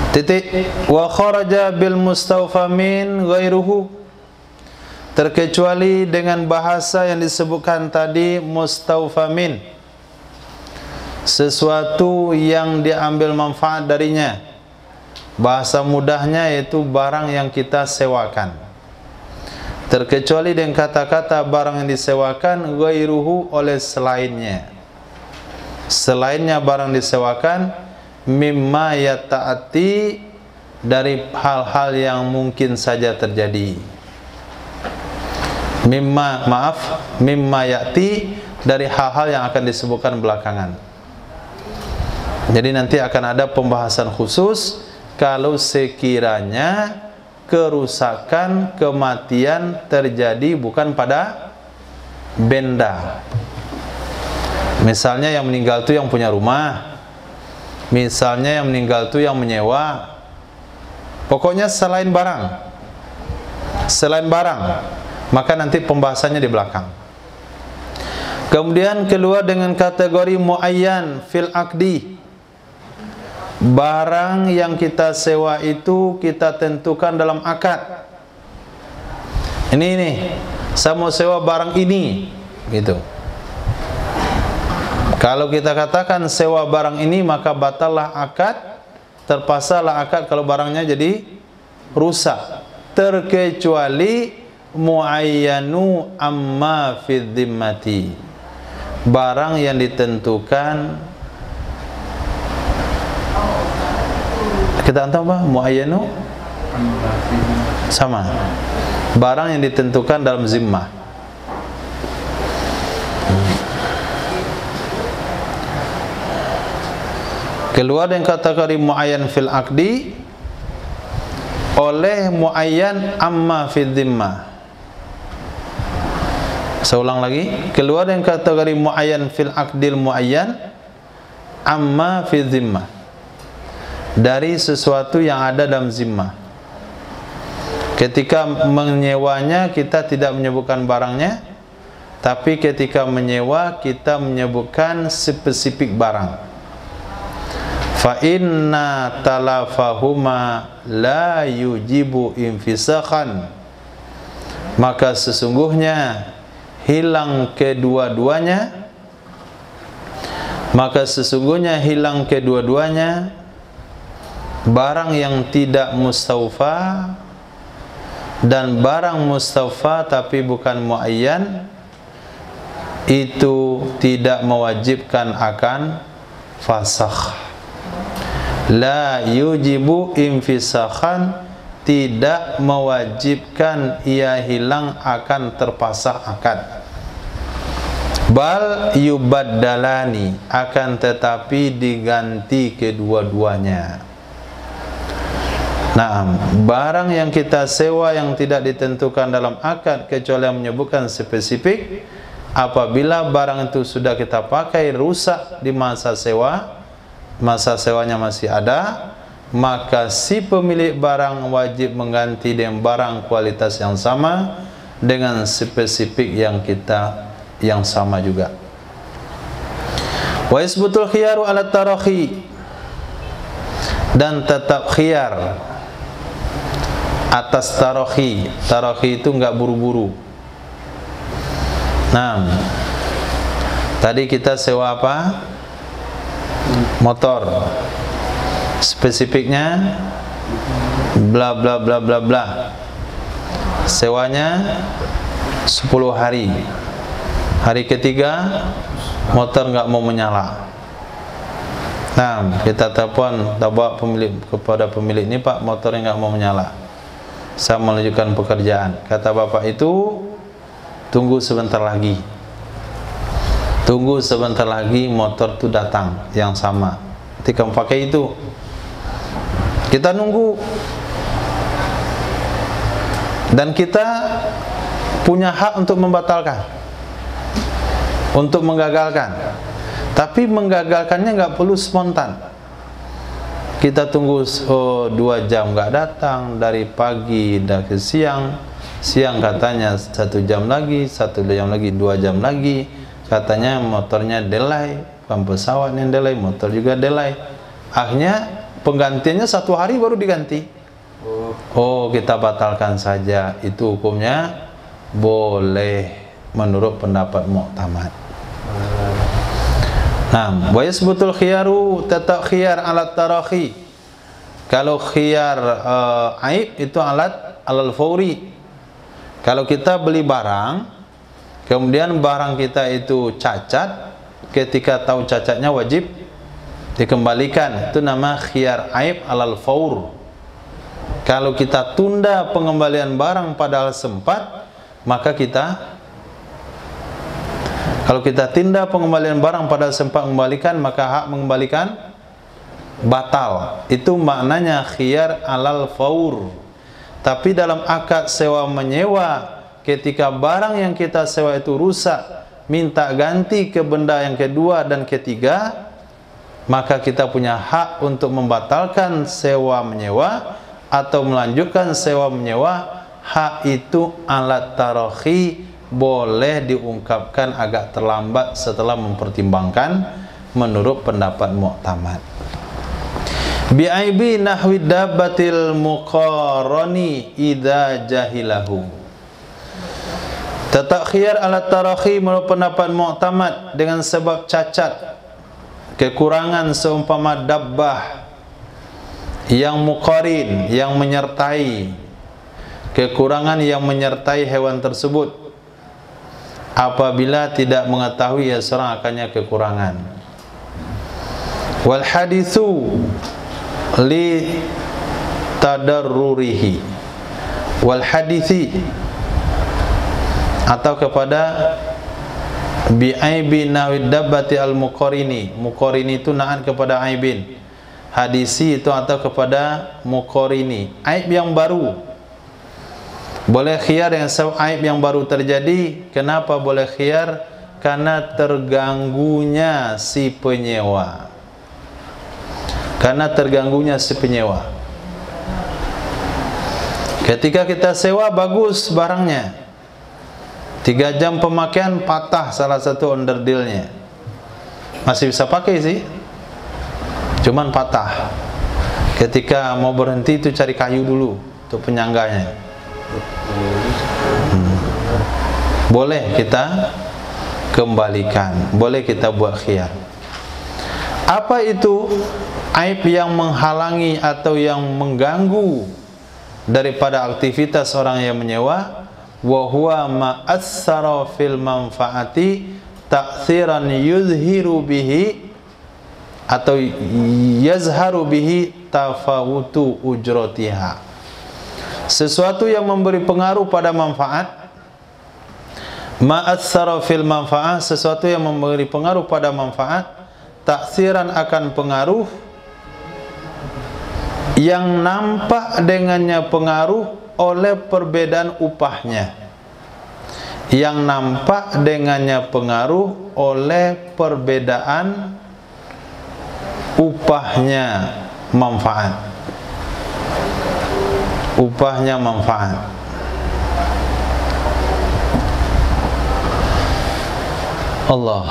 titik wa kharaja bil mustawfa min ghairuhu, terkecuali dengan bahasa yang disebutkan tadi mustawfa min, sesuatu yang diambil manfaat darinya. Bahasa mudahnya yaitu barang yang kita sewakan. Terkecuali dengan kata-kata barang yang disewakan ghairuhu, oleh selainnya. Selainnya barang disewakan, mimma yata'ati, dari hal-hal yang mungkin saja terjadi. Mimma ya'ti, dari hal-hal yang akan disebutkan belakangan. Jadi nanti akan ada pembahasan khusus kalau sekiranya kerusakan, kematian terjadi bukan pada benda. Misalnya yang meninggal itu yang punya rumah, misalnya yang meninggal itu yang menyewa. Pokoknya selain barang, maka nanti pembahasannya di belakang. Kemudian keluar dengan kategori muayyan fil aqdi. Barang yang kita sewa itu kita tentukan dalam akad. Ini saya mau sewa barang ini, gitu. Kalau kita katakan sewa barang ini, maka batallah akad, terpasalah akad kalau barangnya jadi rusak. Terkecuali muayyanu amma fi dhimmati, barang yang ditentukan. Kita tahu apa? Muayyanu sama, barang yang ditentukan dalam zimmah. Keluar dengan kategori muayyan fil aqdi oleh muayyan amma fil zimmah. Saya ulang lagi, keluar dengan kategori muayyan fil aqdil muayyan amma fil zimmah, dari sesuatu yang ada dalam zimmah. Ketika menyewanya kita tidak menyebutkan barangnya, tapi ketika menyewa kita menyebutkan spesifik barang. Fa inna talafahuma la yujibu infisakhan, maka sesungguhnya hilang kedua-duanya, barang yang tidak mustawfa dan barang mustawfa tapi bukan muayyan, itu tidak mewajibkan akan fasakh. La yujibu infisakhan, tidak mewajibkan ia hilang akan terpasah akad. Bal yubaddalani, akan tetapi diganti kedua-duanya. Nah, barang yang kita sewa yang tidak ditentukan dalam akad kecuali yang menyebutkan spesifik, apabila barang itu sudah kita pakai rusak di masa sewa, masa sewanya masih ada, maka si pemilik barang wajib mengganti dengan barang kualitas yang sama dengan spesifik yang sama juga. Wa isbutul khiyaru ala tarakhi, dan tetap khiyar atas tarakhi. Tarakhi itu enggak buru-buru. Nah, tadi kita sewa apa? Motor. Spesifiknya bla bla bla bla bla. Sewanya 10 hari. Hari ketiga motor nggak mau menyala. Nah, kita telepon, bawa pemilik kepada pemilik, ini Pak, motornya nggak mau menyala. Saya melanjutkan pekerjaan. Kata bapak itu, tunggu sebentar lagi. Tunggu sebentar lagi, motor itu datang yang sama. Ketika pakai itu, kita nunggu. Dan kita punya hak untuk membatalkan, untuk menggagalkan. Tapi menggagalkannya nggak perlu spontan. Kita tunggu 2 jam nggak datang, dari pagi dan ke siang. Siang katanya 1 jam lagi, 1 jam lagi, 2 jam lagi. Katanya motornya delay, bukan pesawat yang delay, motor juga delay. Akhirnya penggantiannya 1 hari baru diganti. Oh, kita batalkan saja. Itu hukumnya boleh menurut pendapat mu'tamad. Nah, wa yasbutul khiyaru, tetap khiyar alat tarakhi. Kalau khiyar aib itu alat alal fauri. Kalau kita beli barang, kemudian barang kita itu cacat, ketika tahu cacatnya wajib dikembalikan. Itu nama khiyar aib alal faur. Kalau kita tunda pengembalian barang padahal sempat, maka kalau kita tindak pengembalian barang pada sempat mengembalikan, maka hak mengembalikan batal. Itu maknanya khiyar alal faur. Tapi dalam akad sewa menyewa, ketika barang yang kita sewa itu rusak, minta ganti ke benda yang kedua dan ketiga, maka kita punya hak untuk membatalkan sewa menyewa atau melanjutkan sewa menyewa. Hak itu alat tarakhi, boleh diungkapkan agak terlambat setelah mempertimbangkan menurut pendapat mu'tamad. Bi'aibi nahwi dabbatil muqarani idza jahilahu. Tetap khiyar alat tarakhi menurut pendapat mu'tamad dengan sebab cacat, kekurangan seumpama dabbah yang muqarin, yang menyertai, kekurangan yang menyertai hewan tersebut. Apabila tidak mengetahui ya seorang akannya kekurangan. Wal hadithu li tadarrurihi. Wal hadithi, atau kepada bi'aibi nahwi dabbati al muqarini. Muqarini itu na'at kepada aibin. Hadisi itu atau kepada muqarini, aib yang baru. Boleh khiyar yang aib yang baru terjadi. Kenapa boleh khiyar? Karena terganggunya si penyewa. Karena terganggunya si penyewa. Ketika kita sewa bagus barangnya, 3 jam pemakaian patah salah satu onderdilnya. Masih bisa pakai sih, cuman patah. Ketika mau berhenti itu cari kayu dulu untuk penyangganya. Boleh kita kembalikan, boleh kita buat khiyar. Apa itu aib yang menghalangi atau yang mengganggu daripada aktivitas orang yang menyewa? Wa huwa ma athara fil manfaati ta'thiran yuzhiru bihi atau yazharu bihi tafawutu ujratiha. Sesuatu yang memberi pengaruh pada manfaat, ma'atsara fil manfaat, sesuatu yang memberi pengaruh pada manfaat, taksiran akan pengaruh, yang nampak dengannya pengaruh oleh perbedaan upahnya. Yang nampak dengannya pengaruh oleh perbedaan upahnya manfaat. Upahnya manfaat. Allah.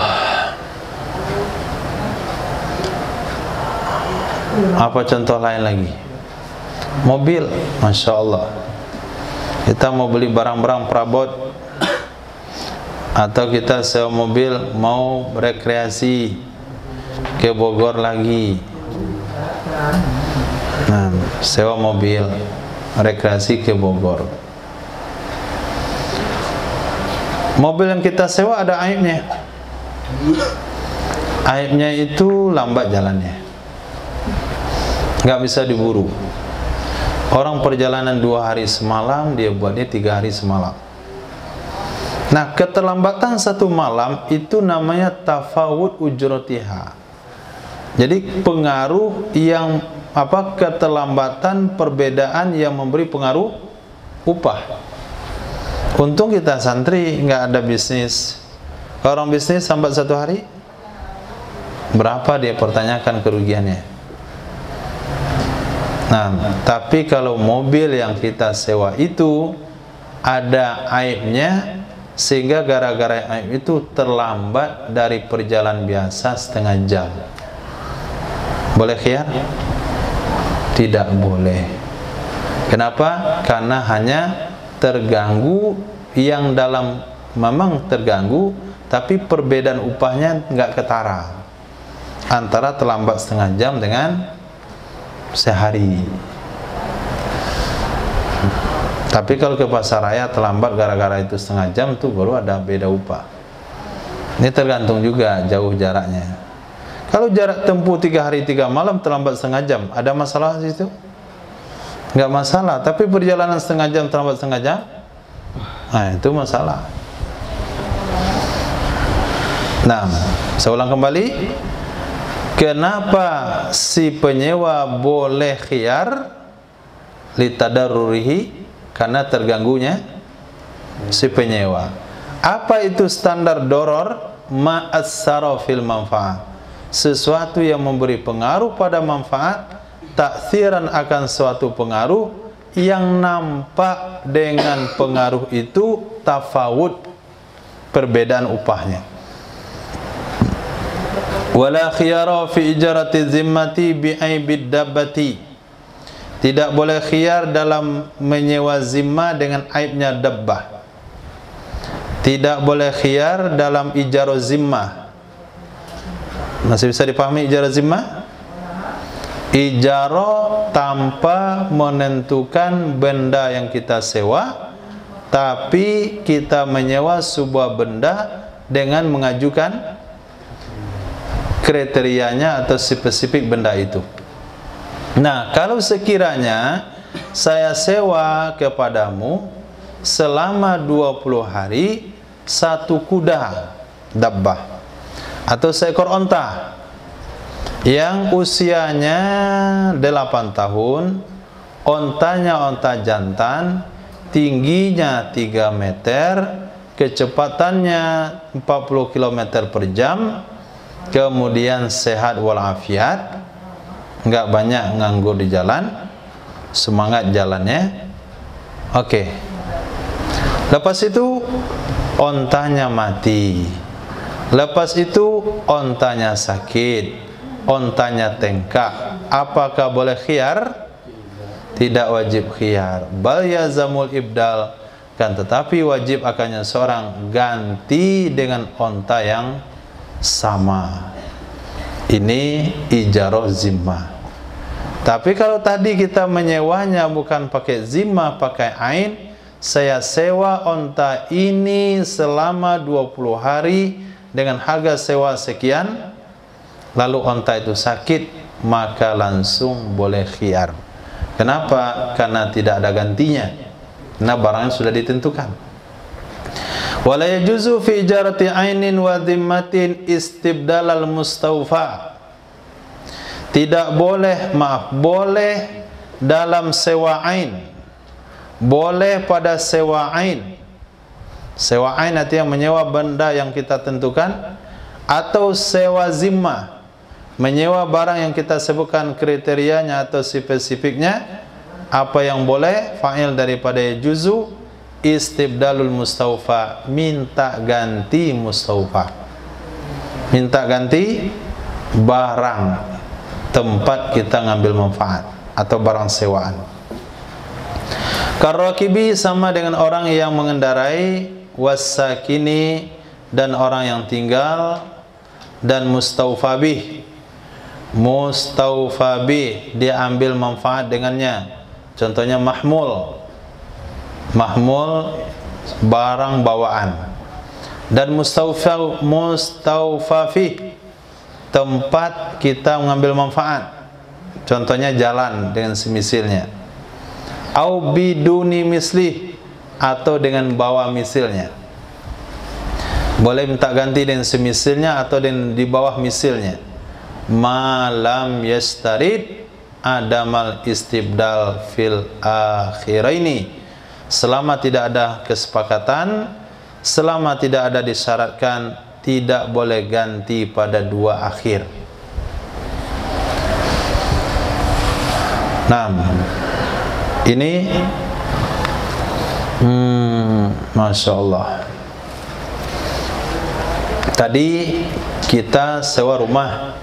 Apa contoh lain lagi? Mobil, Masya Allah. Kita mau beli barang-barang perabot, atau kita sewa mobil mau rekreasi ke Bogor lagi. Nah, sewa mobil rekreasi ke Bogor. Mobil yang kita sewa ada aibnya. Aibnya itu lambat jalannya, nggak bisa diburu. Orang perjalanan 2 hari semalam, dia buatnya 3 hari semalam. Nah, keterlambatan 1 malam itu namanya tafawud ujrotiha. Jadi pengaruh yang keterlambatan, perbedaan yang memberi pengaruh upah. Untung kita santri nggak ada bisnis. Kalau orang bisnis sampai 1 hari, berapa dia pertanyakan kerugiannya. Nah, tapi kalau mobil yang kita sewa itu ada aibnya, sehingga gara-gara aib itu terlambat dari perjalanan biasa setengah jam. Boleh khiyar? Tidak boleh. Kenapa? Karena hanya terganggu, yang dalam memang terganggu, tapi perbedaan upahnya nggak ketara antara terlambat setengah jam dengan sehari. Tapi kalau ke pasar raya terlambat gara-gara itu setengah jam, tuh baru ada beda upah. Ini tergantung juga jauh jaraknya. Kalau jarak tempuh 3 hari 3 malam terlambat setengah jam, ada masalah di situ? Nggak masalah. Tapi perjalanan setengah jam terlambat setengah jam, nah itu masalah. Nah, saya ulang kembali. Kenapa si penyewa boleh khiyar? Litadarrurihi, karena terganggunya si penyewa. Apa itu standar doror? Ma'assara fil manfaat. Sesuatu yang memberi pengaruh pada manfaat, taksiran akan suatu pengaruh yang nampak dengan pengaruh itu tafawud, perbedaan upahnya. Wala khiyara fi ijarati zimmati bi'aibid dabbati. Tidak boleh khiyar dalam menyewa zimmah dengan aibnya dabbah. Tidak boleh khiyar dalam ijarah zimmah. Masih bisa dipahami ijarah zimmah? Ijarah tanpa menentukan benda yang kita sewa, tapi kita menyewa sebuah benda dengan mengajukan kriterianya atau spesifik benda itu. Nah, kalau sekiranya saya sewa kepadamu selama 20 hari 1 kuda dabbah atau seekor onta yang usianya 8 tahun, ontanya onta jantan, tingginya 3 meter, kecepatannya 40 km per jam, kemudian sehat walafiat, nggak banyak nganggur di jalan, semangat jalannya. Oke. Lepas itu ontanya mati. Lepas itu ontanya sakit, ontanya tengkak. Apakah boleh khiyar? Tidak wajib khiyar. Bal yazamul ibdal, kan tetapi wajib akannya seorang ganti dengan onta yang sama. Ini ijarah zimmah. Tapi kalau tadi kita menyewanya bukan pakai zimmah, pakai ain, saya sewa onta ini selama 20 hari dengan harga sewa sekian, lalu onta itu sakit, maka langsung boleh khiyar. Kenapa? Karena tidak ada gantinya. Nah, barangnya sudah ditentukan. Wala yajuzu fi ijarati ainin wa dhimmatin istibdalal mustawfa. Tidak boleh, boleh dalam sewa ain, boleh pada sewa ain. Sewa ain artinya menyewa benda yang kita tentukan, atau sewa zimmah, menyewa barang yang kita sebutkan kriterianya atau spesifiknya. Apa yang boleh? Fa'il daripada yajuzu, istibdalul mustawfa, minta ganti mustawfa, minta ganti barang. tempat kita ngambil manfaat atau barang sewaan. Karakibi sama dengan orang yang mengendarai, wasakini dan orang yang tinggal, dan mustawfabih. Mustawfabih dia ambil manfaat dengannya. Contohnya mahmul. Mahmul barang bawaan. Dan mustawfafih tempat kita mengambil manfaat. Contohnya jalan dengan semisilnya. Au biduni mislih atau dengan bawah misilnya. Boleh minta ganti dengan semisilnya atau dengan di bawah misilnya. Malam yastarid adamal istibdal fil akhiraini. Selama tidak ada kesepakatan, selama tidak ada disyaratkan, tidak boleh ganti pada dua akhir. Nah, ini Masya Allah. Tadi kita sewa rumah.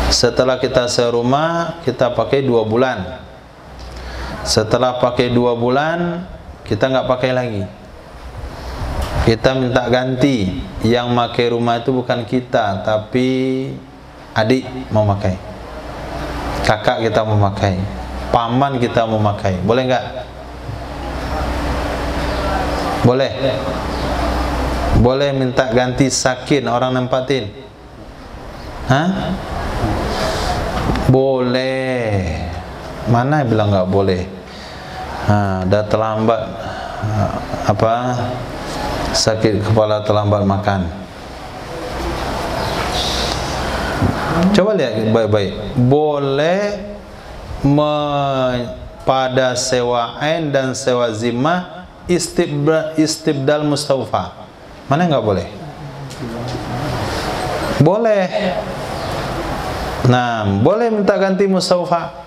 Setelah kita sewa rumah, kita pakai 2 bulan. Setelah pakai 2 bulan, kita nggak pakai lagi. Kita minta ganti. Yang pakai rumah itu bukan kita, tapi adik mau pakai, kakak kita mau pakai, paman kita mau pakai. Boleh nggak? Boleh. Boleh minta ganti sakin, orang nempatin. Hah? Boleh. Mana yang bilang nggak boleh? Dah terlambat sakit kepala, terlambat makan. Coba lihat baik-baik. Boleh pada sewa ain dan sewa zimmah istibdal mustawfa. Mana nggak boleh? Boleh. Nah, boleh minta ganti mustawfa.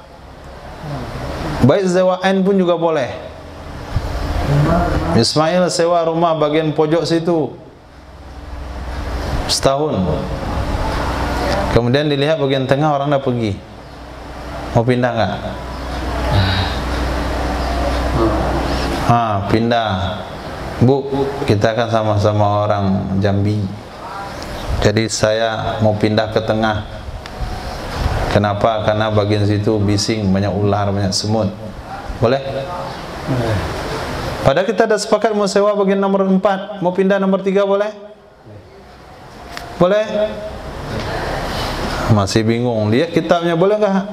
Baik sewa ain pun juga boleh. Ismail sewa rumah bagian pojok situ setahun. Kemudian dilihat bagian tengah orang dah pergi. Mau pindah nggak? Pindah. Bu, kita kan sama-sama orang Jambi. Jadi saya mau pindah ke tengah. Kenapa? Karena bagian situ bising, banyak ular, banyak semut. Boleh? Padahal kita dah sepakat mau sewa bagian nomor 4, mau pindah nomor 3 boleh? Boleh? Masih bingung. Lihat kitabnya, boleh nggak?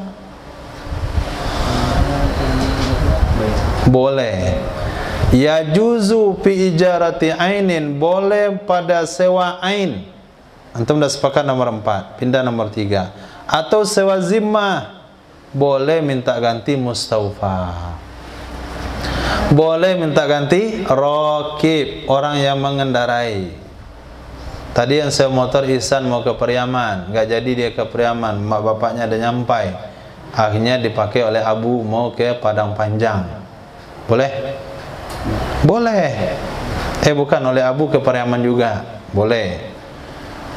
Boleh. Ya juzu fi ijarati ainin, boleh pada sewa ain. Antum dah sepakat nomor 4, pindah nomor 3. Atau sewa zimmah, boleh minta ganti mustawfa. Boleh minta ganti rakib, orang yang mengendarai. Tadi yang sewa motor Ihsan mau ke Periaman, nggak jadi dia ke Periaman, mak bapaknya ada nyampai. Akhirnya dipakai oleh Abu mau ke Padang Panjang. Boleh? Boleh. Bukan oleh Abu ke Periaman juga. Boleh.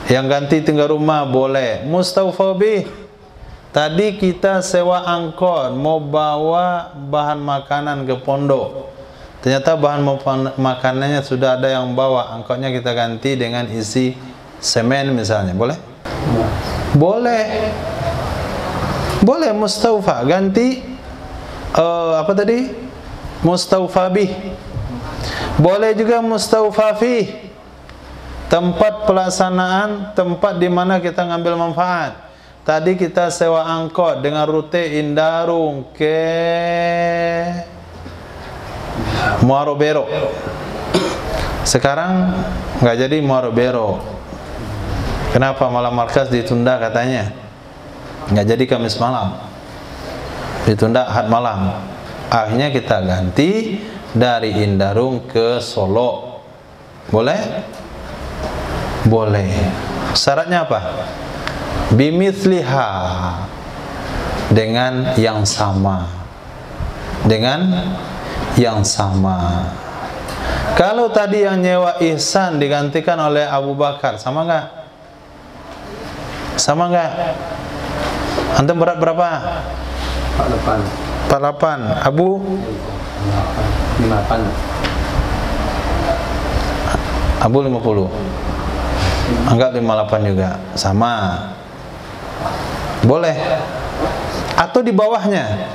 Yang ganti tinggal rumah boleh. Mustawfabih. Tadi kita sewa angkot mau bawa bahan makanan ke pondok. Ternyata bahan makanannya sudah ada yang bawa. Angkotnya kita ganti dengan isi semen misalnya. Boleh? Boleh. Boleh mustawfa. Ganti apa tadi? Mustawfabih. Boleh juga mustawfafih. Tempat pelaksanaan, tempat di mana kita ngambil manfaat. Tadi kita sewa angkot dengan rute Indarung ke Muaro Bero. Sekarang nggak jadi Muaro Bero. Kenapa? Malam markas ditunda katanya. Nggak jadi Kamis malam. Ditunda Ahad malam. Akhirnya kita ganti dari Indarung ke Solo. Boleh? Boleh. Syaratnya apa? Bimithliha, dengan yang sama. Dengan yang sama. Kalau tadi yang nyewa Ihsan digantikan oleh Abu Bakar, sama enggak? Sama enggak? Antum berat berapa? 48. 48. Abu? 58. Abu 50. Enggak 58 juga. Sama. Boleh. Atau di bawahnya.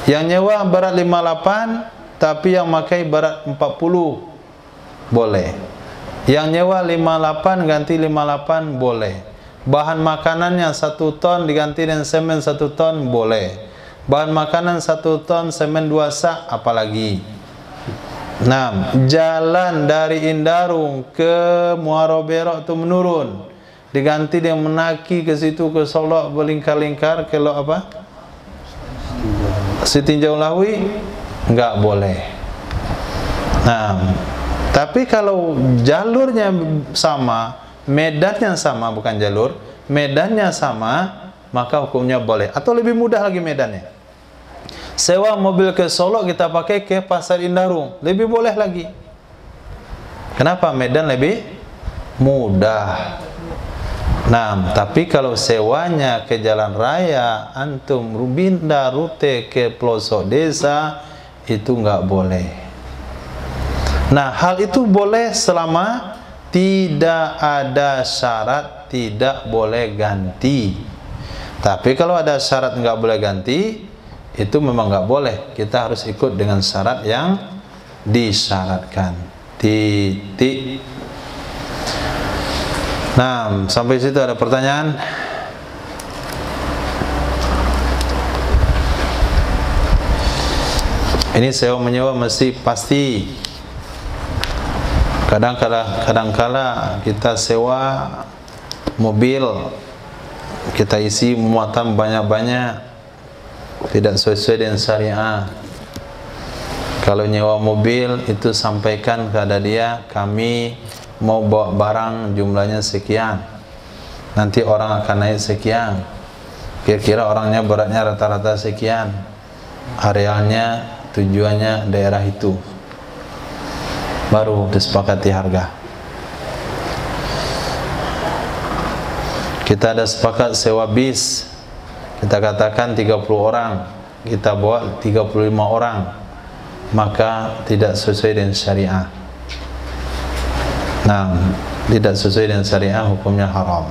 Yang nyewa berat 58 tapi yang makai berat 40. Boleh. Yang nyewa 58 ganti 58 boleh. Bahan makanannya 1 ton diganti dengan semen 1 ton boleh. Bahan makanan 1 ton, semen 2 sak, apalagi. Nah, jalan dari Indarung ke Muaro Berok itu menurun. Diganti dengan menaki ke situ ke Solok berlingkar-lingkar ke apa? Sitinjau Lawi, enggak boleh. Nah, tapi kalau jalurnya sama, medannya sama, bukan jalur, medannya sama, maka hukumnya boleh. Atau lebih mudah lagi medannya. Sewa mobil ke Solok kita pakai ke Pasar Indarung, lebih boleh lagi. Kenapa? Medan lebih mudah. Nah, tapi kalau sewanya ke jalan raya, antum pindah rute ke pelosok desa, itu nggak boleh. Nah, hal itu boleh selama tidak ada syarat tidak boleh ganti. Tapi kalau ada syarat nggak boleh ganti, itu memang nggak boleh. Kita harus ikut dengan syarat yang disyaratkan. Titik. Nah, sampai situ ada pertanyaan? Ini sewa menyewa mesti pasti. Kadang-kala kita sewa mobil, kita isi muatan banyak-banyak, tidak sesuai dengan syariah. Kalau nyewa mobil itu sampaikan kepada dia, kami mau bawa barang jumlahnya sekian, nanti orang akan naik sekian, kira-kira orangnya beratnya rata-rata sekian, arealnya, tujuannya daerah itu, baru disepakati harga. Kita ada sepakat sewa bis, kita katakan 30 orang, kita bawa 35 orang, maka tidak sesuai dengan syariah. Nah, tidak sesuai dengan syariah, hukumnya haram.